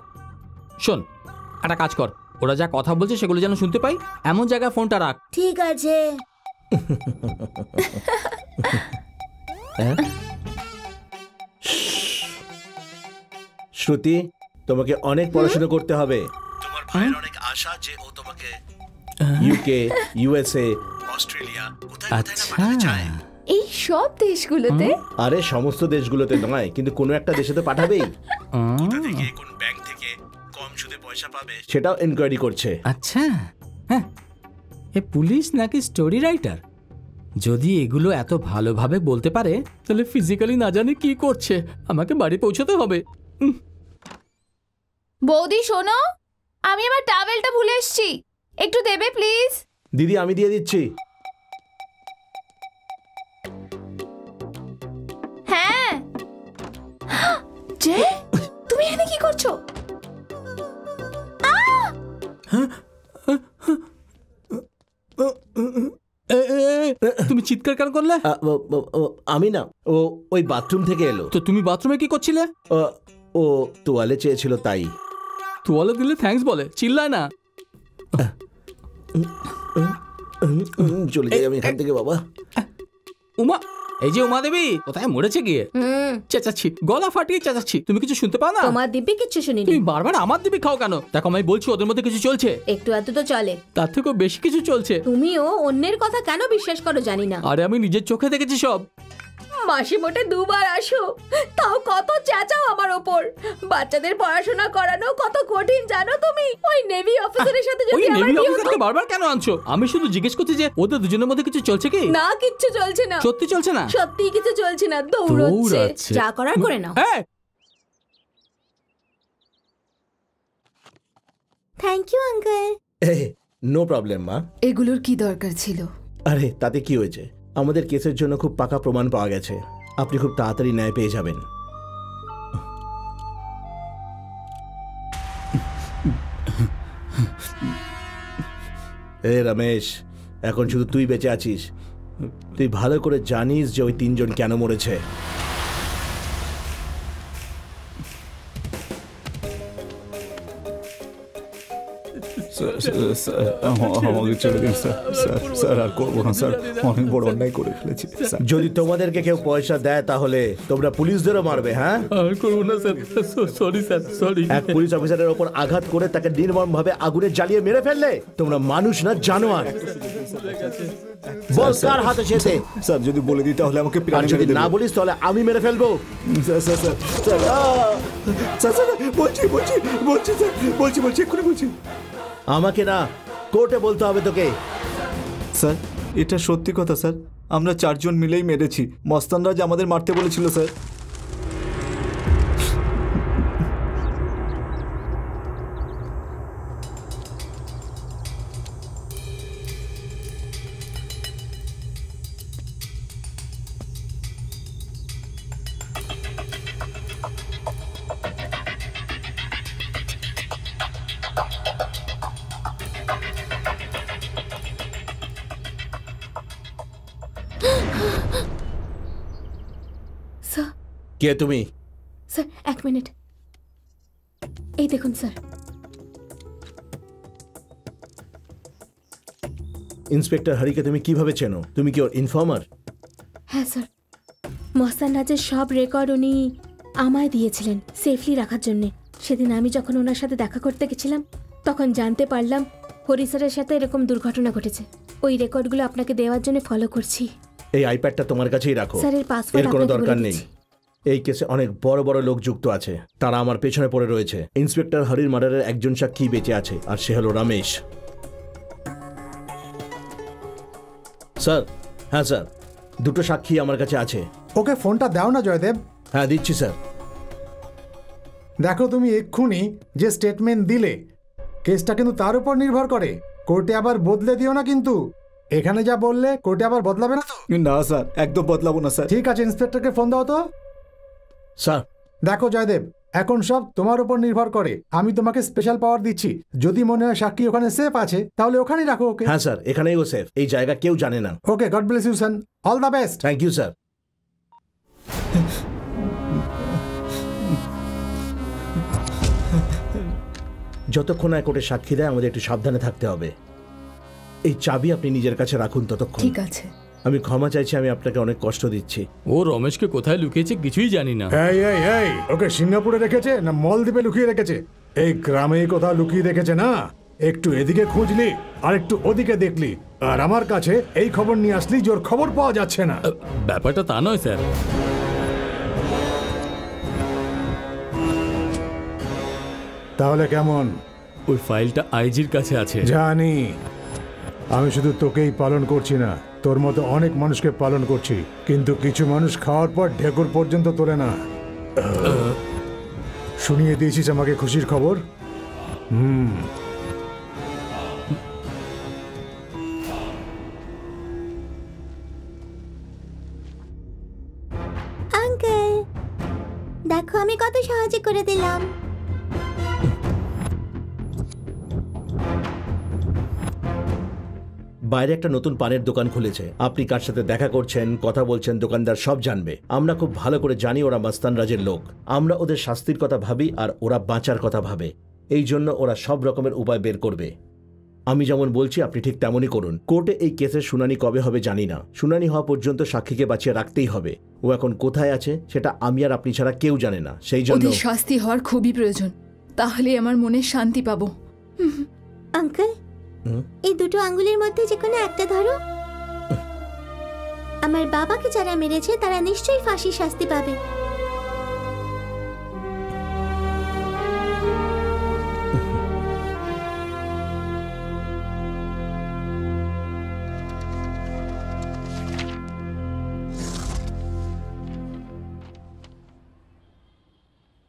শোন, একটা কাজ কর, ওরা যা কথা বলছে সেগুলো যেন শুনতে পাই, এমন জায়গায় ফোনটা রাখ। ঠিক আছে। শ্রুতি, তোমাকে অনেক পড়াশোনা করতে হবে। তোমার ভাইয়ের অনেক আশা যে ও তোমাকে ইউকে, ইউএসএ, অস্ট্রেলিয়া কোথায় কোথায় না পাঠাতে চায়। এই সব দেশগুলোতে? আরে সমস্ত দেশগুলোতে নয়, কিন্তু কোনো একটা দেশে তো পাঠাবেই। কোথা থেকে, কোন ব্যাংক থেকে কম সুদে পয়সা পাবে সেটাও এনকোয়ারি করছে। আচ্ছা, হ্যাঁ, এ পুলিশ নাকি স্টোরি রাইটার? যদি এগুলো এত ভালোভাবে বলতে পারে তাহলে ফিজিক্যালি না জানি কি করছে। আমাকে বাড়ি পৌঁছতে হবে। বৌদি শোনো, আমি আমার টাওয়েলটা ভুলে এসেছি, একটু দেবে প্লিজ? দিদি, আমি দিয়ে দিচ্ছি। হ্যাঁ। যে তুমি এখানে কি করছো? তুমি চিৎকার কেন করলে? আমি না, ও ওই বাথরুম থেকে এলো। তো তুমি বাথরুমে কি করছিলে? ও তোয়ালে চেয়েছিল তাই। তোয়ালে দিলে থ্যাঙ্কস বলে, চিল্লায় না। চলে যাই আমি এখান থেকে বাবা। উমা, এই যে উমা দেবী কোথায় মরেছে গিয়ে চেঁচাচ্ছি, গলা ফাটিয়ে চেঁচাচ্ছি, তুমি কিছু শুনতে পাও না? তোমার দিব্যি কিচ্ছু শুনিনি। তুমি বারবার আমার দিবি খাও কেন? দেখো আমি বলছি ওদের মধ্যে কিছু চলছে। একটু এত তো চলে, তার থেকেও বেশি কিছু চলছে। তুমিও অন্যের কথা কেন বিশ্বাস করো জানি না। আরে আমি নিজের চোখে দেখেছি সব। মাসে মোটে দুবার আসো, তাও কত চেঁচাও আমার ওপর। বাচ্চাদের পড়াশোনা করানো কত কঠিন জানো তুমি? ওই নেভি অফিসারের সাথে যদি আমার নেভি বিয়ে হতো। অফিসারকে বারবার কেন আনছো? আমি শুধু জিজ্ঞেস করছি যে ওদের দুজনের মধ্যে কিছু চলছে কি? না, কিচ্ছু চলছে না। সত্যি চলছে না? সত্যি কিছু চলছে না, দৌড়চ্ছে। দৌড়াচ্ছে। যা করার করে নাও। Thank you uncle. No problem মা। এগুলোর কি দরকার ছিল? আরে তাতে কি হয়েছে, আমাদের কেসের জন্য খুব পাকা প্রমাণ পাওয়া গেছে। আপনি খুব তাড়াতাড়ি ন্যায় পেয়ে যাবেন। এ রমেশ, এখন শুধু তুই বেঁচে আছিস। তুই ভালো করে জানিস যে ওই 3 জন কেন মরেছে। আমাকে ছেড়ে দিন স্যার। স্যার আর করবো না স্যার, অনেক বড় অন্যায় করে ফেলেছি। যদি তোমাদেরকে কেউ পয়সা দেয় তাহলে তোমরা পুলিশদেরও মারবে? হ্যাঁ, আর করবো না স্যার, সরি স্যার, সরি। এক পুলিশ অফিসারের ওপর আঘাত করে তাকে নির্মমভাবে আগুনে জ্বালিয়ে মেরে ফেললে? তোমরা মানুষ না জানোয়ার। বল কার হাতে ছেড়ে? স্যার যদি বলে দিই তাহলে আমাকে আর যদি না বলিস তাহলে আমি মেরে ফেলবো। Sir sir sir sir sir sir বলছি বলছি বলছি স্যার বলছি বলছি এক্ষুনি বলছি। আমাকে না, কোর্টে বলতে হবে তোকে। স্যার এটা সত্যি কথা স্যার, আমরা 4 জন মিলেই মেরেছি। মস্তানরাজ আমাদের মারতে বলেছিল স্যার। স্যার কে তুমি? স্যার 1 মিনিট, এই দেখুন স্যার। ইন্সপেক্টর হরিকে তুমি কিভাবে চেনো? তুমি কি ওর ইনফর্মার? হ্যাঁ স্যার, মস্তান রাজের সব রেকর্ড উনি আমায় দিয়েছিলেন সেফলি রাখার জন্যে। সেদিন আমি যখন ওনার সাথে দেখা করতে গেছিলাম তখন জানতে পারলাম হরি স্যারের সাথে এরকম দুর্ঘটনা ঘটেছে। ওই রেকর্ডগুলো আপনাকে দেওয়ার জন্য ফলো করছি। এই আইপ্যাডটা তোমার কাছেই রাখো। স্যার এর পাসওয়ার্ড এর কোনো আপনাকে দরকার বলে নেই। দিচ্ছি। এই কেসে অনেক বড় বড় লোক যুক্ত আছে, তারা আমার পেছনে পড়ে রয়েছে। ইন্সপেক্টর হরির মার্ডারের একজন সাক্ষী বেঁচে আছে, আর সে হলো রমেশ। স্যার, হ্যাঁ স্যার, 2টো সাক্ষী আমার কাছে আছে। ওকে ফোনটা দাও না জয়দেব। হ্যাঁ দিচ্ছি স্যার। দেখো তুমি এক্ষুনি যে স্টেটমেন্ট দিলে কেসটা কিন্তু তার উপর নির্ভর করে। কোর্টে আবার বদলে দিও না কিন্তু। এখানে যা বললে কোর্টে আবার বদলাবে না তো? না স্যার, একদম বদলাবো না স্যার। ঠিক আছে, ইন্সপেক্টরকে ফোন দাও তো। স্যার দেখো জয়দেব, এখন সব তোমার উপর নির্ভর করে। আমি তোমাকে স্পেশাল পাওয়ার দিচ্ছি। যদি মনে হয় সাক্ষী ওখানে সেফ আছে তাহলে ওখানেই রাখো ওকে। হ্যাঁ স্যার, এখানেই ও সেফ। এই জায়গা কেউ জানে না। Okay, God bless you son, all the best. Thank you sir. যতক্ষণ না কোর্টে সাক্ষী দেয় আমাদের একটু সাবধানে থাকতে হবে। এই চাবি আপনি নিজের কাছে রাখুন ততক্ষণ। ঠিক আছে। আমি ক্ষমা চাইছি, আমি আপনাকে অনেক কষ্ট দিচ্ছি। ও রমেশকে কোথায় লুকিয়েছে কিছুই জানি না। এই এই এই, ওকে সিঙ্গাপুরে রেখেছে না মলদ্বীপে লুকিয়ে রেখেছে? এই গ্রামে কোথাও লুকিয়ে রেখেছে না? একটু এদিকে খুঁজলি আর একটু ওদিকে দেখলি, আর আমার কাছে এই খবর নিয়ে আসলি যে ওর খবর পাওয়া যাচ্ছে না। ব্যাপারটা তা নয় স্যার। তাহলে কেমন? ওই ফাইলটা আইজির কাছে আছে। জানি, আমি শুধু তোকেই পালন করছি না, তোর মতো অনেক মানুষকে পালন করছি। কিন্তু কিছু মানুষ খাওয়ার পর ঢেকুর পর্যন্ত তোলে না। শুনিয়ে দিয়েছিস আমাকে খুশির খবর। আঙ্কেল দেখো আমি কত সাহায্য করে দিলাম। বাইরে একটা নতুন পানের দোকান খুলেছে। আপনি কার সাথে দেখা করছেন, কথা বলছেন, দোকানদার সব জানবে। আমরা খুব ভালো করে জানি ওরা মস্তান রাজের লোক। আমরা ওদের শাস্তির কথা ভাবি আর ওরা বাঁচার কথা ভাবে। এই জন্য ওরা সব রকমের উপায় বের করবে। আমি যেমন বলছি আপনি ঠিক তেমনই করুন। কোর্টে এই কেসের শুনানি কবে হবে জানি না। শুনানি হওয়া পর্যন্ত সাক্ষীকে বাঁচিয়ে রাখতেই হবে। ও এখন কোথায় আছে সেটা আমি আর আপনি ছাড়া কেউ জানে না। সেই জন্য ওদের শাস্তি হওয়ার খুবই প্রয়োজন, তাহলে আমার মনে শান্তি পাবো। আঙ্কেল এই 2টো আঙ্গুলের মধ্যে যে কোনো একটা ধরো। আমার বাবাকে যারা মেরেছে তারা নিশ্চয়ই ফাঁসির শাস্তি পাবে।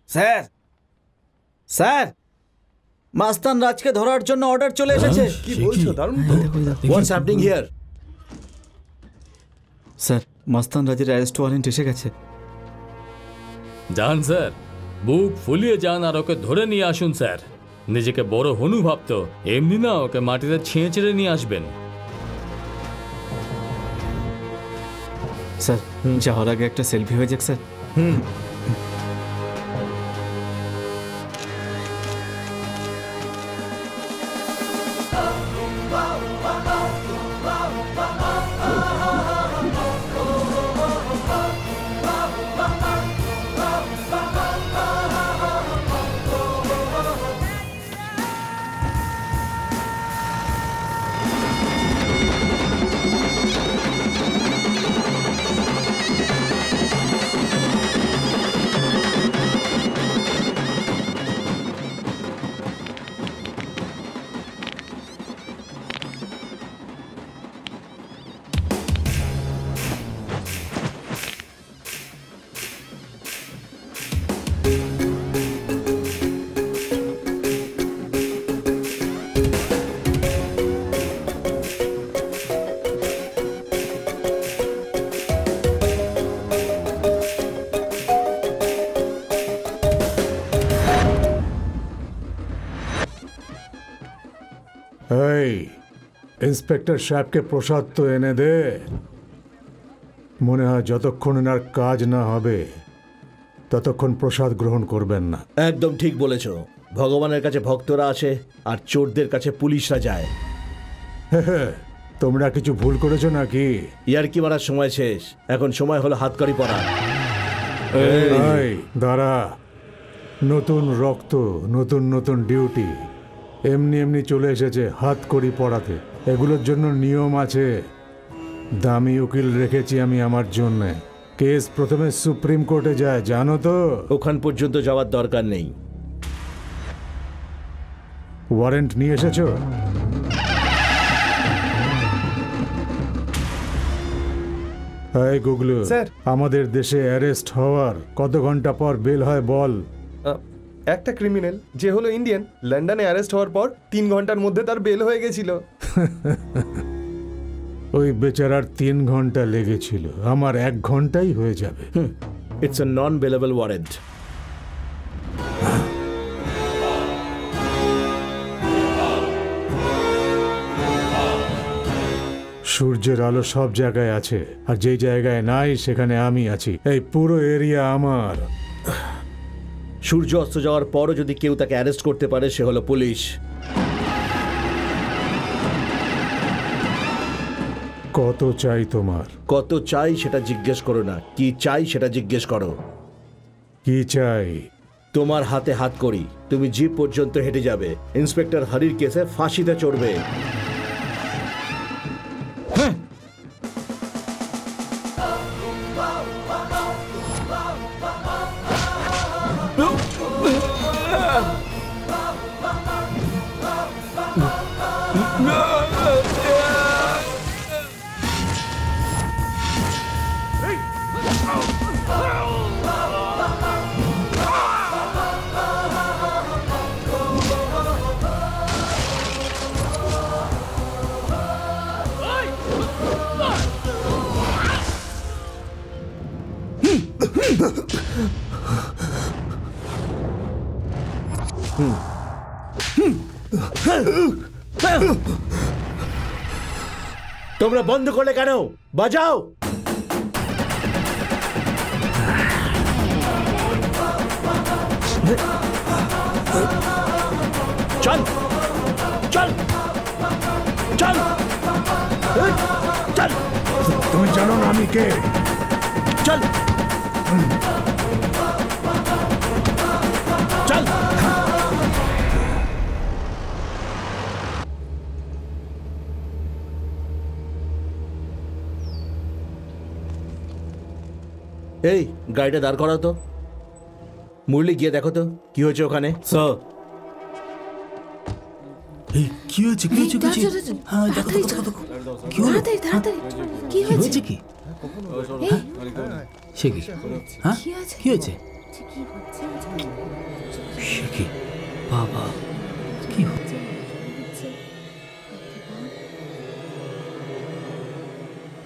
স্যার স্যার, মাস্তান রাজকে ধরার জন্য অর্ডার চলে এসেছে। কি বলছো? দারুণ তো। হোয়াটস হ্যাপনিং হিয়ার? স্যার মাস্তান রাজের অ্যারেস্ট ওয়ারেন্ট এসে গেছে। যান স্যার, বুক ফুলিয়ে যান আর ওকে ধরে নিয়ে আসুন স্যার। নিজেকে বড় হনু ভাবতো, এমনি না ওকে মাটিতে ছিঁড়ে ছিঁড়ে নিয়ে আসবেন। স্যার যাওয়ার আগে একটা সেলফি হয়ে যাক স্যার। এই ইন্সপেক্টর সাহেবকে প্রসাদ তো এনে দে। মনে হয় যতক্ষণ এনার কাজ না হবে ততক্ষণ প্রসাদ গ্রহণ করবেন না। একদম ঠিক বলেছ। ভগবানের কাছে ভক্তরা আসে আর চোরদের কাছে পুলিশরা যায়। তোমরা কিছু ভুল করেছো নাকি? ইয়ার্কি মারার সময় শেষ, এখন সময় হলো হাতকড়ি পরা। এই দাঁড়া, নতুন রক্ত, নতুন নতুন ডিউটি, এমনি এমনি চলে এসেছে হাতকড়ি পড়াতে। এগুলোর জন্য নিয়ম আছে। দামি উকিল রেখেছি আমি আমার জন্য। কেস প্রথমে সুপ্রিম কোর্টে যায়, জানো তো? ওখান পর্যন্ত যাওয়ার দরকার নেই। ওয়ারেন্ট নিয়ে এসেছো? এই গুগলু, আমাদের দেশে অ্যারেস্ট হওয়ার কত ঘন্টা পর বেল হয় বল? একটা ক্রিমিনাল যে হলো ইন্ডিয়ান, লন্ডনে অ্যারেস্ট হওয়ার পর 3 ঘন্টার মধ্যে তার বেল হয়ে গেছিল। ওই বেচারার 3 ঘন্টা লেগেছিল, আমার 1 ঘন্টাই হয়ে যাবে। It's a non bailable warrant. সূর্যের আলো সব জায়গায় আছে, আর যেই জায়গায় নাই সেখানে আমি আছি। এই পুরো এরিয়া আমার। সূর্য অস্ত যাওয়ার পরও যদি কেউ তাকে অ্যারেস্ট করতে পারে সে হলো পুলিশ। কত চাই তোমার? কত চাই সেটা জিজ্ঞেস করো না, কি চাই সেটা জিজ্ঞেস করো। কি চাই? তোমার হাতে হাত করি, তুমি জিপ পর্যন্ত হেঁটে যাবে, ইন্সপেক্টর হরির কেসে ফাঁসিতে চড়বে। তোমরা বন্ধ করলে কেন? বাজাও। চল চল চল চল। তুমি জানো না আমি কে? চল চল। এই গাড়িটা দাঁড় করাও তো। মুরলি গিয়ে দেখো তো কি হয়েছে ওখানে। স্যার কি হয়েছে? কি হয়েছে? হ্যাঁ দেখো দেখো দেখো কি হলো? কি হয়েছে? কি সে কি? হ্যাঁ কি হয়েছে? সে কি বাবা, কি হচ্ছে?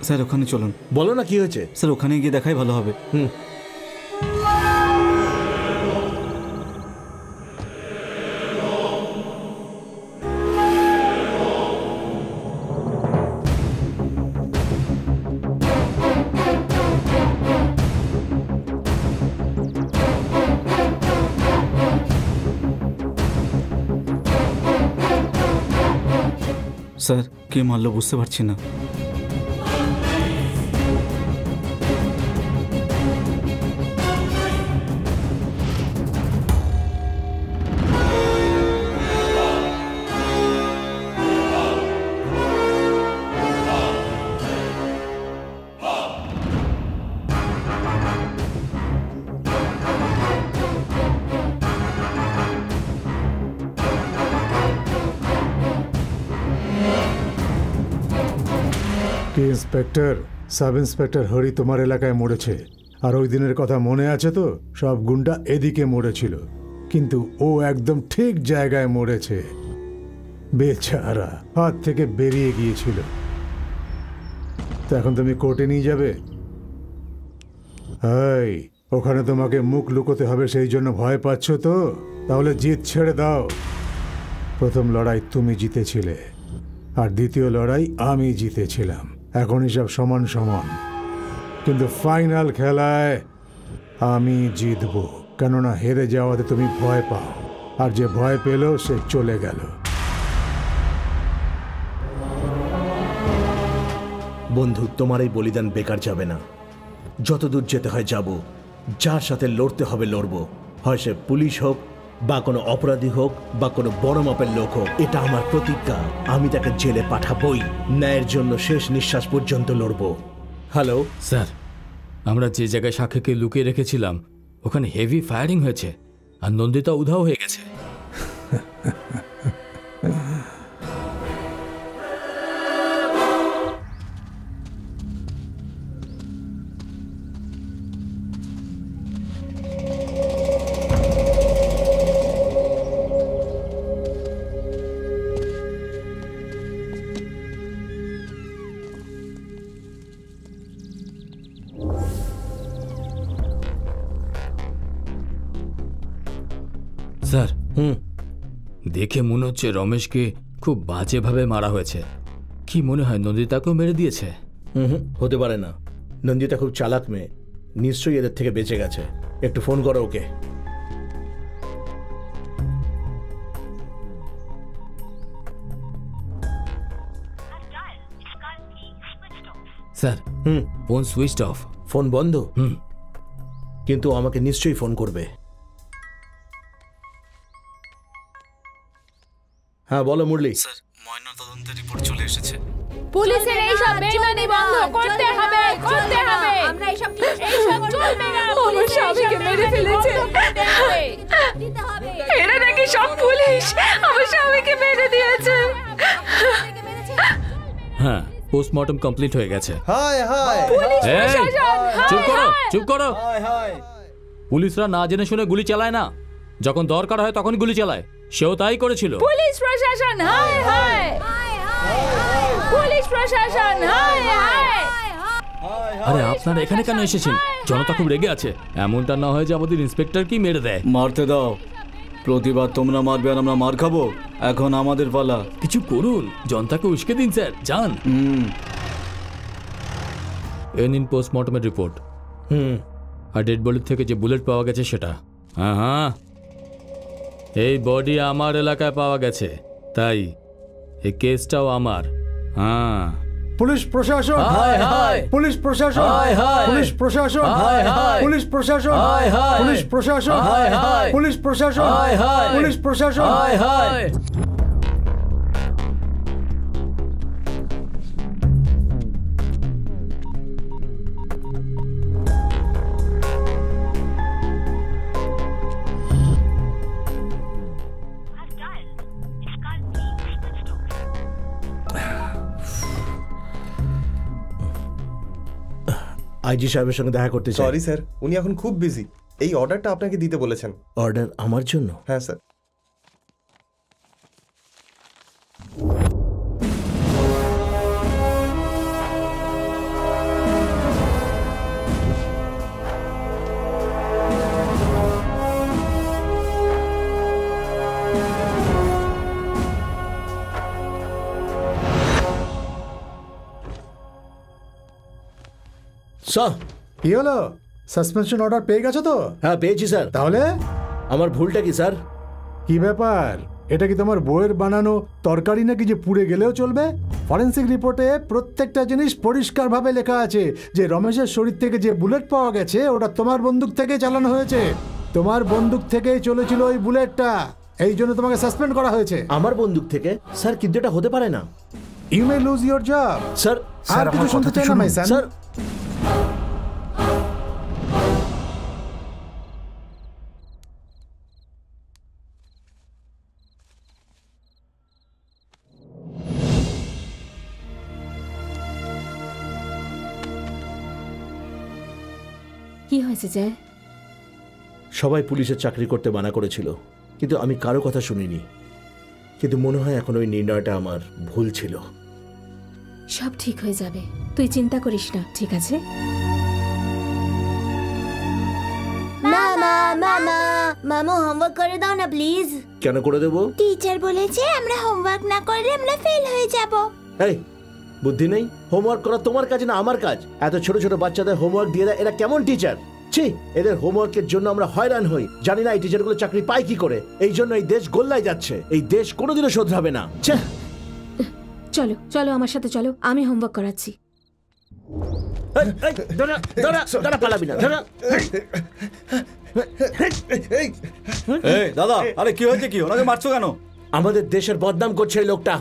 স্যার ওখানে চলুন। বলো না কি হয়েছে। স্যার ওখানে গিয়ে দেখাই ভালো হবে। স্যার কে মারলো বুঝতে পারছি না। কি ইন্সপেক্টর, সাব ইন্সপেক্টর হরি তোমার এলাকায় মরেছে। আর ওই দিনের কথা মনে আছে তো? সব গুন্ডা এদিকে মরেছিল, কিন্তু ও একদম ঠিক জায়গায় মরেছে। বেচারা হাত থেকে বেরিয়ে গিয়েছিল। তো এখন তুমি কোর্টে নিয়ে যাবে? এই, ওখানে তোমাকে মুখ লুকোতে হবে, সেই জন্য ভয় পাচ্ছ তো? তাহলে জিত ছেড়ে দাও। প্রথম লড়াই তুমি জিতেছিলে, আর দ্বিতীয় লড়াই আমি জিতেছিলাম। এখন সব সমান সমান, কিন্তু ফাইনাল খেলায় আমি জিতব, কেননা হেরে যাওয়াতে তুমি ভয় পাও, আর যে ভয় পেল সে চলে গেল। বন্ধু, তোমার এই বলিদান বেকার যাবে না। যতদূর যেতে হয় যাব, যার সাথে লড়তে হবে লড়ব, হয় সে পুলিশ হোক বা কোনো অপরাধী হোক বা কোনো বড় মাপের লোক হোক। এটা আমার প্রতিজ্ঞা। আমি তাকে জেলে পাঠাবই, ন্যায়ের জন্য শেষ নিঃশ্বাস পর্যন্ত লড়ব। হ্যালো স্যার, আমরা যে জায়গায় সাক্ষীকে লুকিয়ে রেখেছিলাম ওখানে হেভি ফায়ারিং হয়েছে, আর নন্দিতা উধাও হয়ে গেছে। স্যার, দেখে মনে হচ্ছে রমেশকে খুব বাজেভাবে মারা হয়েছে। কি মনে হয় নন্দিতাকেও মেরে দিয়েছে? হতে পারে না। নন্দিতা খুব চালাক মেয়ে, নিশ্চয়ই এদের থেকে বেঁচে গেছে। একটু ফোন করো ওকে। Sir, phone switch off. Phone বন্ধ? কিন্তু আমাকে নিশ্চয়ই ফোন করবে। হ্যাঁ বলো মুরলি। স্যার, ময়না তদন্তের রিপোর্ট চলে এসেছে। পুলিশের এই সব বেইমানি বন্ধ করতে হবে, করতে হবে। আমরা এই সব চলবে না। আমার স্বামীকে মেরে ফেলেছে। এরা নাকি সব পুলিশ আমার স্বামীকে মেরে দিয়েছে। হ্যাঁ, পোস্টমর্টম কমপ্লিট হয়ে গেছে। হাই হাই চুপ করো, চুপ করো। পুলিশরা না জেনে শুনে গুলি চালায় না, যখন দরকার হয় তখন গুলি চালায়। সেও তাই করেছিল। পুলিশ প্রশাসন হায় হায়, পুলিশ প্রশাসন হায় হায়। আরে আপনারা এখানে কেন এসেছেন? জনতা খুব রেগে আছে। এমনটা না হয় যে আমাদের ইন্সপেক্টর কি মেরে দেয়। মারতে দাও। প্রতিবার তোমরা মারবে আর আমরা মার খাবো। এখন আমাদের পালা। কিছু করুন, জনতাকে উস্কে দিন স্যার, যান। এ নিন পোস্টমর্টমের রিপোর্ট। আর ডেড বডির থেকে যে বুলেট পাওয়া গেছে সেটা। হ্যাঁ, এই বডি আমার এলাকায় পাওয়া গেছে, তাই এই কেসটাও আমার। হ্যাঁ, পুলিশ প্রশাসন, পুলিশ প্রশাসন, পুলিশ প্রশাসন, পুলিশ প্রশাসন, পুলিশ প্রশাসন, পুলিশ প্রশাসন, পুলিশ প্রশাসন। আইজি সাহেবের সঙ্গে দেখা করতে চাই। সরি স্যার, উনি এখন খুব বিজি। এই অর্ডারটা আপনাকে দিতে বলেছেন। অর্ডার আমার জন্য? হ্যাঁ স্যার। স্যার, কি হলো? সাসপেনশন অর্ডার পেয়ে গেছো তো? হ্যাঁ পেয়েছি স্যার। তাহলে আমার ভুলটা কি স্যার? কি ব্যাপার? এটা কি তোমার বউয়ের বানানো তরকারি নাকি যে পুড়ে গেলেও চলবে? ফরেন্সিক রিপোর্টে প্রত্যেকটা জিনিস পরিষ্কারভাবে লেখা আছে যে রমেশের শরীর থেকে যে বুলেট পাওয়া গেছে ওটা তোমার বন্দুক থেকে চালানো হয়েছে। তোমার বন্দুক থেকেই চলেছিল ওই বুলেটটা, এই জন্য তোমাকে সাসপেন্ড করা হয়েছে। আমার বন্দুক থেকে? স্যার কিন্তু এটা হতে পারে না। You may lose your job. Sir আর কিছু শুনতে চাই না মাইসান। স্যার কি হয়েছে জয়? সবাই পুলিশের চাকরি করতে মানা করেছিল, কিন্তু আমি কারো কথা শুনিনি। কিন্তু মনে হয় এখন ওই নির্ণয়টা আমার ভুল ছিল। সব ঠিক হয়ে যাবে, তুই চিন্তা করিস না, ঠিক আছে? মামা মামা মামু হোমওয়ার্ক করে দাও না প্লিজ। কেন করে দেবো? টিচার বলেছে আমরা হোমওয়ার্ক না করলে আমরা ফেল হয়ে যাব। এই বুদ্ধি নেই? হোমওয়ার্ক করা তোমার কাজ না আমার কাজ? এত ছোট ছোট বাচ্চাদের হোমওয়ার্ক দিয়ে দেয়, এরা কেমন টিচার? ছি, এদের হোমওয়ার্কের জন্য আমরা হয়রান হই। জানি না এই টিচারগুলো চাকরি পায় কি করে। এই জন্য এই দেশ গোল্লায় যাচ্ছে। এই দেশ কোনোদিনও শোধরাবে না। চলো চলো আমার সাথে চলো, আমি হোমওয়ার্ক করাচ্ছি। পালাবি না। দাদা, আরে কি হয়েছে? কি ওনাকে মারছো কেন? আমাদের দেশের বদনাম করছে এই লোকটা।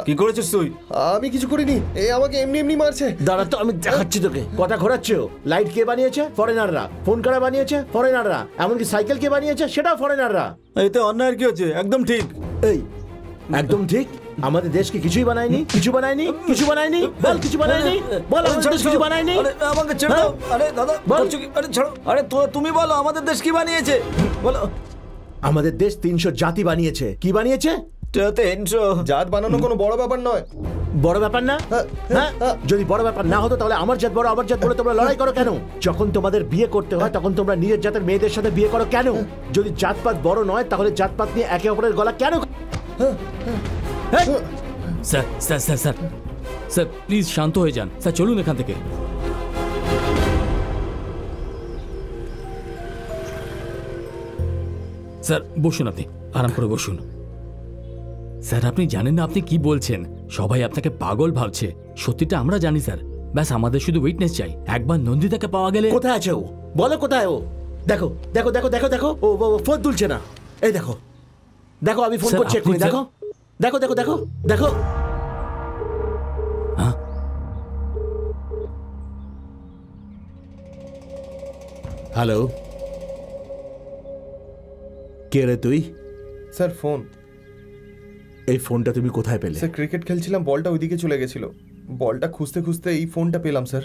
কি করেছিস তুই? আমি কিছু করিনি, এই আমাকে এমনি এমনি মারছে। দাঁড়া তো, আমি দেখাচ্ছি তোকে। কথা ঘোরাচ্ছ। লাইট কে বানিয়েছে? ফরেনাররা। ফোন করা বানিয়েছে? ফরেনাররা। এমনকি সাইকেল কে বানিয়েছে? সেটাও ফরেনাররা। এতে অন্যায় কি হচ্ছে? একদম ঠিক। এই একদম ঠিক? আমাদের দেশ কি কিছুই বানায়নি? কিছু বানায়নি? কিছু বানায়নি? বল কিছু বানায়নি? বল আমাদের দেশ কিছু বানায়নি? আমাকে ছেড়ে দাও। আরে দাদা বলছো কি? আরে ছাড়ো। আরে তুমি বলো আমাদের দেশ কি বানিয়েছে বলো। আমাদের দেশ 300 জাতি বানিয়েছে। কি বানিয়েছে? 300 জাত বানানো কোনো বড় ব্যাপার নয়। বড় ব্যাপার না? হ্যাঁ, যদি বড় ব্যাপার না হতো তাহলে আমার জাত বড়, আমার জাত বড় তোমরা লড়াই করো কেন? যখন তোমাদের বিয়ে করতে হয় তখন তোমরা নিজের জাতের মেয়েদের সাথে বিয়ে করো কেন? যদি জাতপাত বড় নয় তাহলে জাতপাত নিয়ে একে অপরের গলা কেন? Sir sir sir sir sir please শান্ত হয়ে যান। স্যার চলুন এখান থেকে। স্যার বসুন, আপনি আরাম করে বসুন। স্যার আপনি জানেন না আপনি কি বলছেন। সবাই আপনাকে পাগল ভাবছে। সত্যিটা আমরা জানি স্যার। ব্যাস আমাদের শুধু উইটনেস চাই। একবার নন্দিতাকে পাওয়া গেলে। কোথায় আছে ও? বলো কোথায় ও? দেখো দেখো দেখো দেখো দেখো, ও ফোন তুলছে না। এই দেখো দেখো, আমি ফোন করছি এক্ষুনি। দেখো দেখো দেখো দেখো দেখো। হ্যালো, কে রে তুই? Sir phone. এই ফোনটা তুমি কোথায় পেলে? স্যার ক্রিকেট খেলছিলাম, বলটা ওইদিকে চলে গেছিল। বলটা খুঁজতে খুঁজতে এই ফোনটা পেলাম স্যার।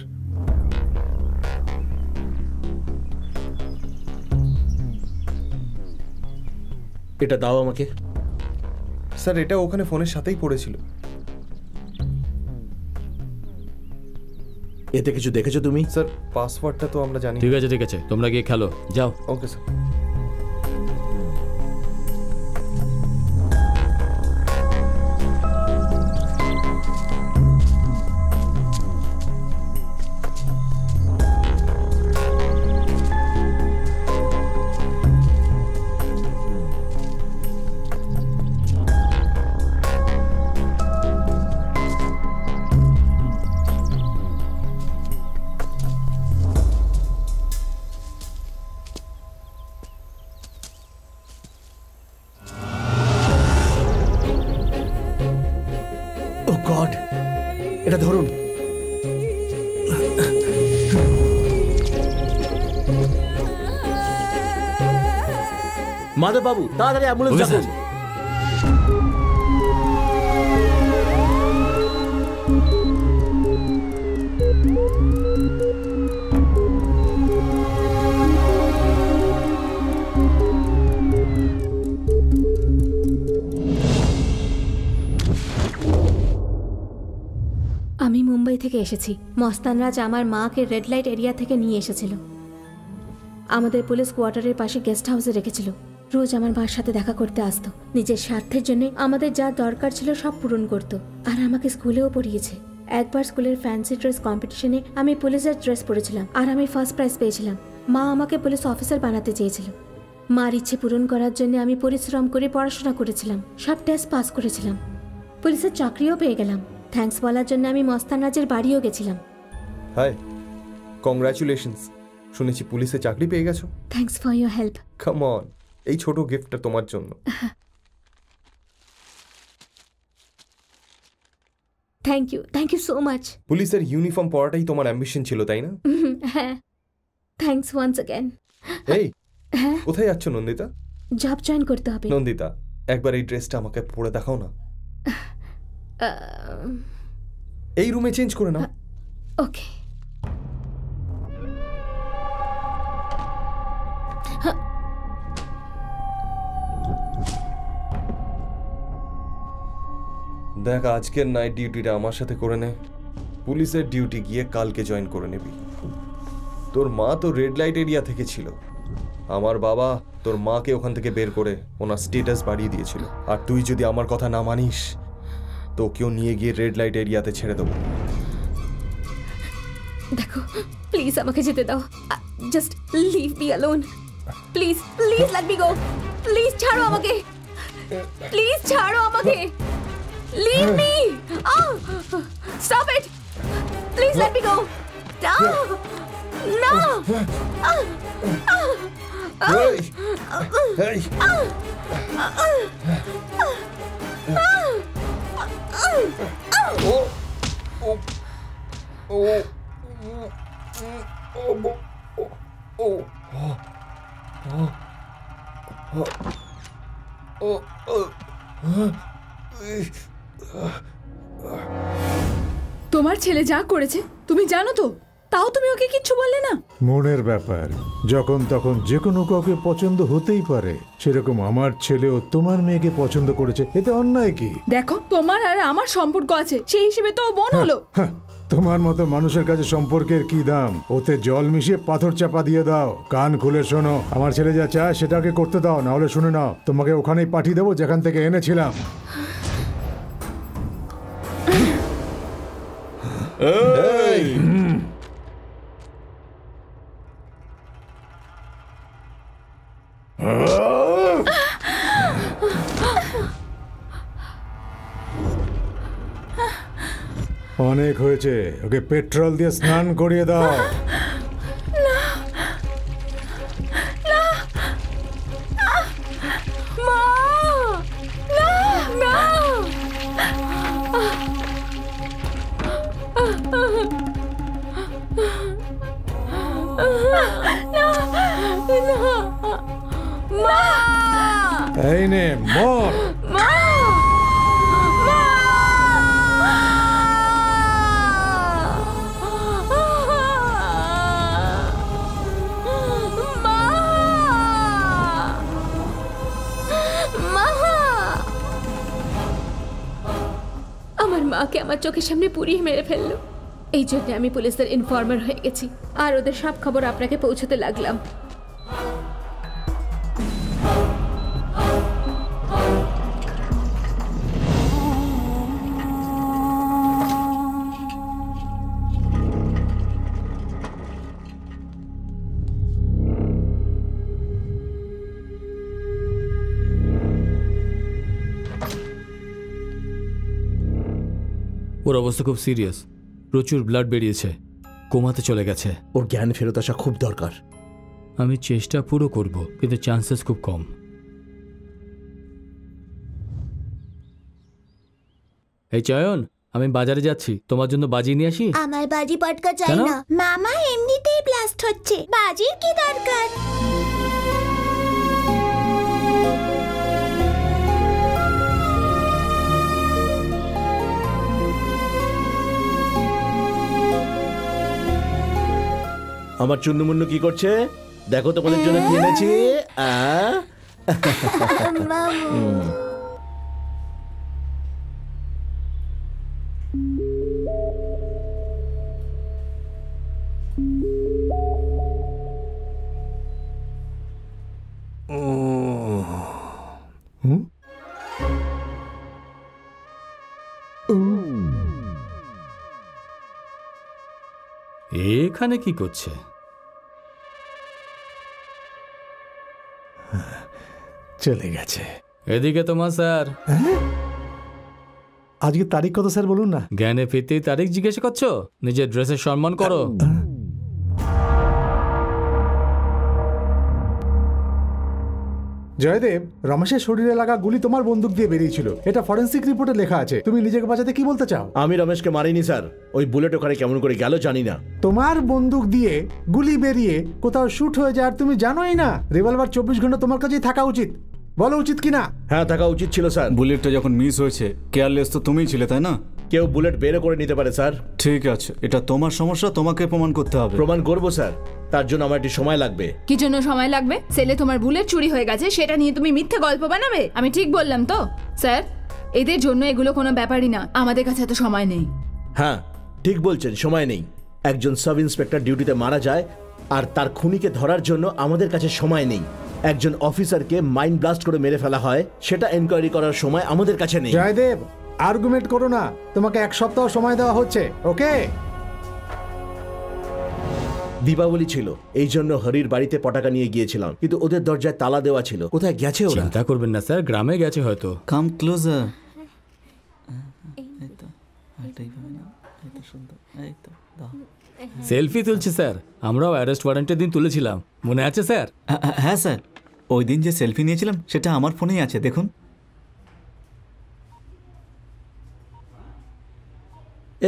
এটা দাও আমাকে। স্যার এটা ওখানে ফোনের সাথেই পড়েছিল। এতে কিছু দেখেছো তুমি? স্যার পাসওয়ার্ডটা তো আমরা জানি। ঠিক আছে ঠিক আছে, তোমরা গিয়ে খেলো, যাও। Okay sir. এটা ধরুন। মাধব বাবু তাড়াতাড়ি অ্যাম্বুলেন্স ডাকুন। আমি মুম্বাই থেকে এসেছি। মস্তানরাজ আমার মাকে রেড লাইট এরিয়া থেকে নিয়ে এসেছিল। আমাদের পুলিশ কোয়ার্টারের পাশে গেস্ট হাউসে রেখেছিল। রোজ আমার মার সাথে দেখা করতে আসতো। নিজের স্বার্থের জন্য আমাদের যা দরকার ছিল সব পূরণ করত। আর আমাকে স্কুলেও পড়িয়েছে। একবার স্কুলের ফ্যান্সি ড্রেস কম্পিটিশনে আমি পুলিশের ড্রেস পরেছিলাম আর আমি ফার্স্ট প্রাইজ পেয়েছিলাম। মা আমাকে পুলিশ অফিসার বানাতে চেয়েছিল। মার ইচ্ছে পূরণ করার জন্য আমি পরিশ্রম করে পড়াশোনা করেছিলাম, সব টেস্ট পাস করেছিলাম, পুলিশের চাকরিও পেয়ে গেলাম। থ্যাঙ্কস বলার জন্য আমি মস্তান রাজের বাড়িও গেছিলাম। Hi, congratulations. শুনেছি পুলিশে চাকরি পেয়ে গেছো। Thanks for your help. Come on, এই ছোট গিফটটা তোমার জন্য। Thank you so much. পুলিশের ইউনিফর্ম পরাটাই তোমার অ্যাম্বিশন ছিল, তাই না? হ্যাঁ, থ্যাঙ্কস ওয়ান্স অ্যাগেন। এই, কোথায় যাচ্ছ নন্দিতা? জব জয়েন করতে হবে। নন্দিতা, একবার এই ড্রেসটা আমাকে পরে দেখাও না। এই রুমে চেঞ্জ করে নাও। ওকে। দেখ, আজকের নাইট ডিউটিটা আমার সাথে করে নে, পুলিশের ডিউটি গিয়ে কালকে জয়েন করে নিবি। তোর মা তো রেড লাইট এরিয়া থেকে ছিল, আমার বাবা তোর মাকে ওখান থেকে বের করে ওনার স্টেটাস বাড়িয়ে দিয়েছিল। আর তুই যদি আমার কথা না মানিস, তোকেও নিয়ে গিয়ে রেড লাইট এরিয়াতে ছেড়ে দেবো। দেখো, প্লিজ আমাকে যেতে দাও। Just leave me alone. Please please let me go. Please ছাড়ো আমাকে, প্লিজ ছাড়ো আমাকে। Leave me. Stop it. Please let me go. No. Hey. Hey. তোমার ছেলে যা করেছে তুমি জানো তো, তাও তুমি ওকে কিচ্ছু বললে না? মনের ব্যাপার, যখন তখন যে কোনো কাউকে পছন্দ হতেই পারে। সেরকম আমার ছেলেও তোমার মেয়েকে পছন্দ করেছে, এতে অন্যায় কি? দেখো, তোমার আর আমার সম্পর্ক আছে, সেই হিসেবে তো বোন হলো। তোমার মতো মানুষের কাছে সম্পর্কের কি দাম? ওতে জল মিশিয়ে পাথর চাপা দিয়ে দাও। কান খুলে শোনো, আমার ছেলে যা চায় সেটাকে করতে দাও, না হলে শুনে নাও, তোমাকে ওখানেই পাঠিয়ে দেবো যেখান থেকে এনেছিলাম। অনেক হয়েছে, ওকে পেট্রোল দিয়ে স্নান করিয়ে দাও। এই নে, মর। আমার মাকে আমার চোখের সামনে পুড়িয়ে মেরে ফেললো। এই জন্য আমি পুলিশের ইনফর্মার হয়ে গেছি, আর ওদের সব খবর আপনাকে পৌঁছতে লাগলাম। ওর অবস্থা খুব সিরিয়াস, প্রচুর ব্লাড বেরিয়েছে, কোমাতে চলে গেছে। ওর জ্ঞান ফেরত আসা খুব দরকার। আমি চেষ্টা পুরো করব, কিন্তু চান্সেস খুব কম। এই চয়ন, আমি বাজারে যাচ্ছি, তোমার জন্য বাজি নিয়ে আসি। আমার বাজি পটকা চাই না, মামা এমনিতেই ব্লাস্ট হচ্ছে, বাজির কি দরকার? আমার চুন্নুমুন্নু কি করছে দেখো, তোমাদের জন্য কি এনেছি। এখানে কি করছে? চলে গেছে। এদিকে তোমার স্যার। আজকে তারিখ কত স্যার বলুন না? জ্ঞানে ফিরতেই তারিখ জিজ্ঞেস করছো? নিজের ড্রেসের সম্মান করো। জয়দেব, রমেশের শরীরে লাগা গুলি তোমার বন্দুক দিয়ে বেরিয়েছিল, এটা ফরেন্সিক রিপোর্টে লেখা আছে। তুমি নিজেকে বাঁচাতে কি বলতে চাও? আমি রমেশকে মারিনি স্যার, ওই বুলেট ওখানে কেমন করে গেল জানি না। তোমার বন্দুক দিয়ে গুলি বেরিয়ে কোথাও শুট হয়ে যায় আর তুমি জানোই না? রিভলভার 24 ঘন্টা তোমার কাছেই থাকা উচিত, বলো উচিত কিনা? হ্যাঁ, থাকা উচিত ছিল স্যার। বুলেটটা যখন মিস হয়েছে কেয়ারলেস তো তুমিই ছিলে, তাই না? কেউ বুলেট বের করে নিতে পারে স্যার। ঠিক আছে, এটা তোমার সমস্যা, তোমাকে প্রমাণ করতে হবে। প্রমাণ করবো স্যার, তার জন্য আমার একটু সময় লাগবে। কি জন্য সময় লাগবে? সেলে তোমার বুলেট চুরি হয়ে গেছে, সেটা নিয়ে তুমি মিথ্যে গল্প বানাবে? আমি ঠিক বললাম তো স্যার? এদের জন্য এগুলো কোনো ব্যাপারই না, আমাদের কাছে এত সময় নেই। হ্যাঁ ঠিক বলছেন, সময় নেই। একজন সাব ইন্সপেক্টর ডিউটিতে মারা যায় আর তার খুনিকে ধরার জন্য আমাদের কাছে সময় নেই। একজন অফিসারকে মাইন্ড ব্লাস্ট করে মেরে ফেলা হয়, সেটা এনকোয়ারি করার সময় আমাদের কাছে নেই। জয়দেব, আর্গুমেন্ট করো না, তোমাকে 1 সপ্তাহ সময় দেওয়া হচ্ছে, ওকে? দীপাবলি ছিল, এই জন্য হরির বাড়িতে পটাকা নিয়ে গিয়েছিলাম, কিন্তু ওদের দরজায় তালা দেওয়া ছিল। কোথায় গেছে ওরা? চিন্তা করবেন না স্যার, গ্রামে গেছে হয়তো। Come closer. সেলফি তুলছি স্যার, আমরাও অ্যারেস্ট ওয়ারেন্টের দিন তুলেছিলাম, মনে আছে স্যার? হ্যাঁ স্যার, ওই দিন যে সেলফি নিয়েছিলাম সেটা আমার ফোনেই আছে, দেখুন।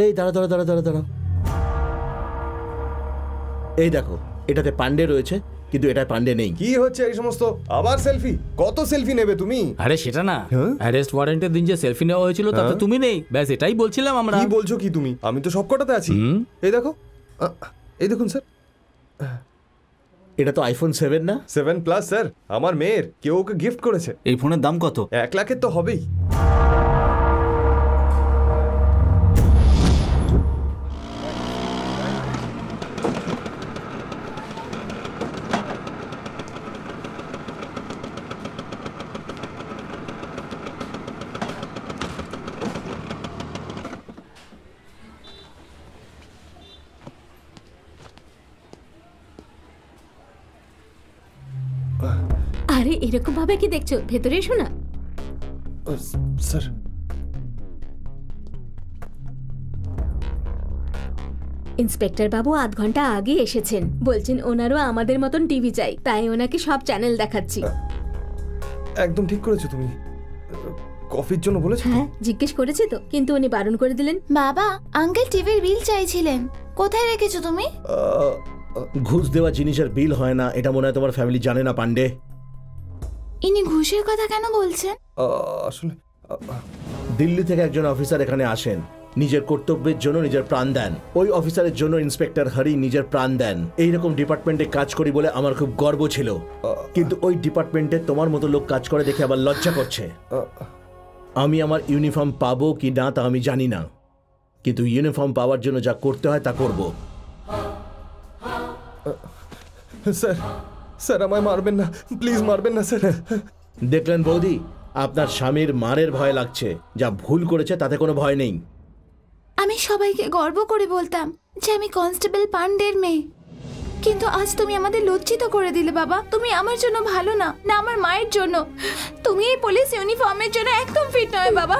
এই দাঁড়া দাঁড়া দাঁড়া দাঁড়া দাঁড়া, এই দেখো, এটাতে পান্ডে রয়েছে কিন্তু এটা পান্ডে নেই। কি হচ্ছে এই সমস্ত? আবার সেলফি? কত সেলফি নেবে তুমি? আরে সেটা না, অ্যারেস্ট ওয়ারেন্টের দিন যে সেলফি নেওয়া হয়েছিল তাতে তুমি নেই, ব্যাস এটাই বলছিলাম আমরা। কি বলছো কি তুমি? আমি তো সব কটাতে আছি। এই দেখো, এই দেখুন স্যার, এটা তো আইফোন 7 না? 7 প্লাস স্যার, আমার মেয়ের, কেউ ওকে গিফট করেছে। এই ফোনের দাম কত? 1 লাখের তো হবেই। আরে এরকম ভাবে কি দেখছো? ভেতরে এসো না। স্যার, ইন্সপেক্টর বাবু 8 ঘন্টা আগে এসেছেন, বলছেন ওনারও আমাদের মতন টিভি চাই, তাই ওনাকে সব চ্যানেল দেখাচ্ছি। একদম ঠিক করেছো তুমি। কফির জন্য বলেছো? হ্যাঁ জিজ্ঞেস করেছি তো, কিন্তু উনি বারণ করে দিলেন। বাবা, আঙ্কেল টিভির বিল চাইছিলেন, কোথায় রেখেছো তুমি? ঘুষ দেওয়া জিনিসের বিল হয় না, এটা মনে হয় তোমার ফ্যামিলি জানে না পান্ডে। ইনি ঘুষের কথা কেন বলছেন? আসলে দিল্লি থেকে একজন অফিসার এখানে আসেন, নিজের কর্তব্যের জন্য নিজের প্রাণ দেন। ওই অফিসারের জন্য ইন্সপেক্টর হরি নিজের প্রাণ দেন। এইরকম ডিপার্টমেন্টে কাজ করি বলে আমার খুব গর্ব ছিল, কিন্তু ওই ডিপার্টমেন্টে তোমার মতো লোক কাজ করে দেখে আবার লজ্জা করছে। আমি আমার ইউনিফর্ম পাবো কি না তা আমি জানি না, কিন্তু ইউনিফর্ম পাওয়ার জন্য যা করতে হয় তা করব। স্যার, স্যার আমায় মারবেন না, প্লিজ মারবেন না স্যার। দেখলেন বৌদি, আপনার স্বামীর মারের ভয় লাগছে, যা ভুল করেছে তাতে কোনো ভয় নেই। আমি সবাইকে গর্ব করে বলতাম যে আমি কনস্টেবল পান্ডের মেয়ে, কিন্তু আজ তুমি আমাদের লজ্জিত করে দিলে বাবা। তুমি আমার জন্য ভালো না, না আমার মায়ের জন্য। তুমি এই পুলিশ ইউনিফর্মের জন্য একদম ফিট নয় বাবা।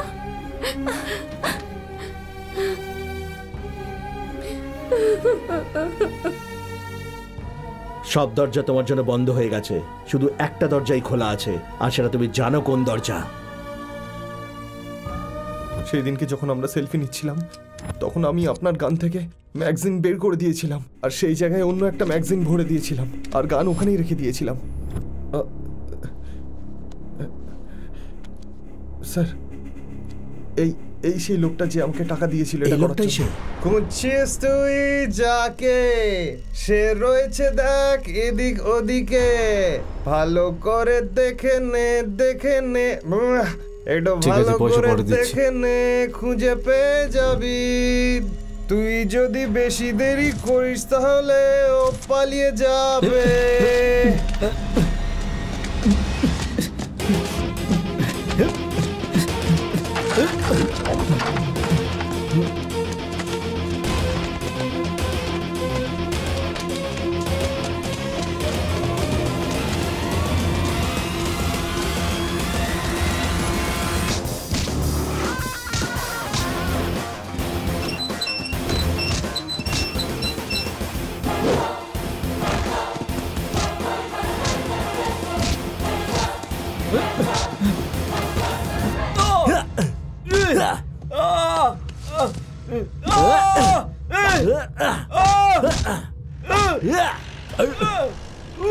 সব দরজা তোমার জন্য বন্ধ হয়ে গেছে, শুধু একটা দরজাই খোলা আছে, আর সেটা তুমি জানো কোন দরজা। সেই দিনকে যখন আমরা সেলফি নিচ্ছিলাম, তখন আমি আপনার গান থেকে ম্যাগাজিন বের করে দিয়েছিলাম, আর সেই জায়গায় অন্য একটা ম্যাগাজিন ভরে দিয়েছিলাম, আর গান ওখানেই রেখে দিয়েছিলাম। স্যার, এই এই সেই লোকটা যে আমাকে টাকা দিয়েছিল। এই লোকটাই সে। খুঁজছিস তুই যাকে, সে রয়েছে দেখ এদিক ওদিকে, ভালো করে দেখে নে, দেখে নে, একটু ভালো করে দেখে নে, খুঁজে পেয়ে যাবি। তুই যদি বেশি দেরি করিস তাহলে ও পালিয়ে যাবে।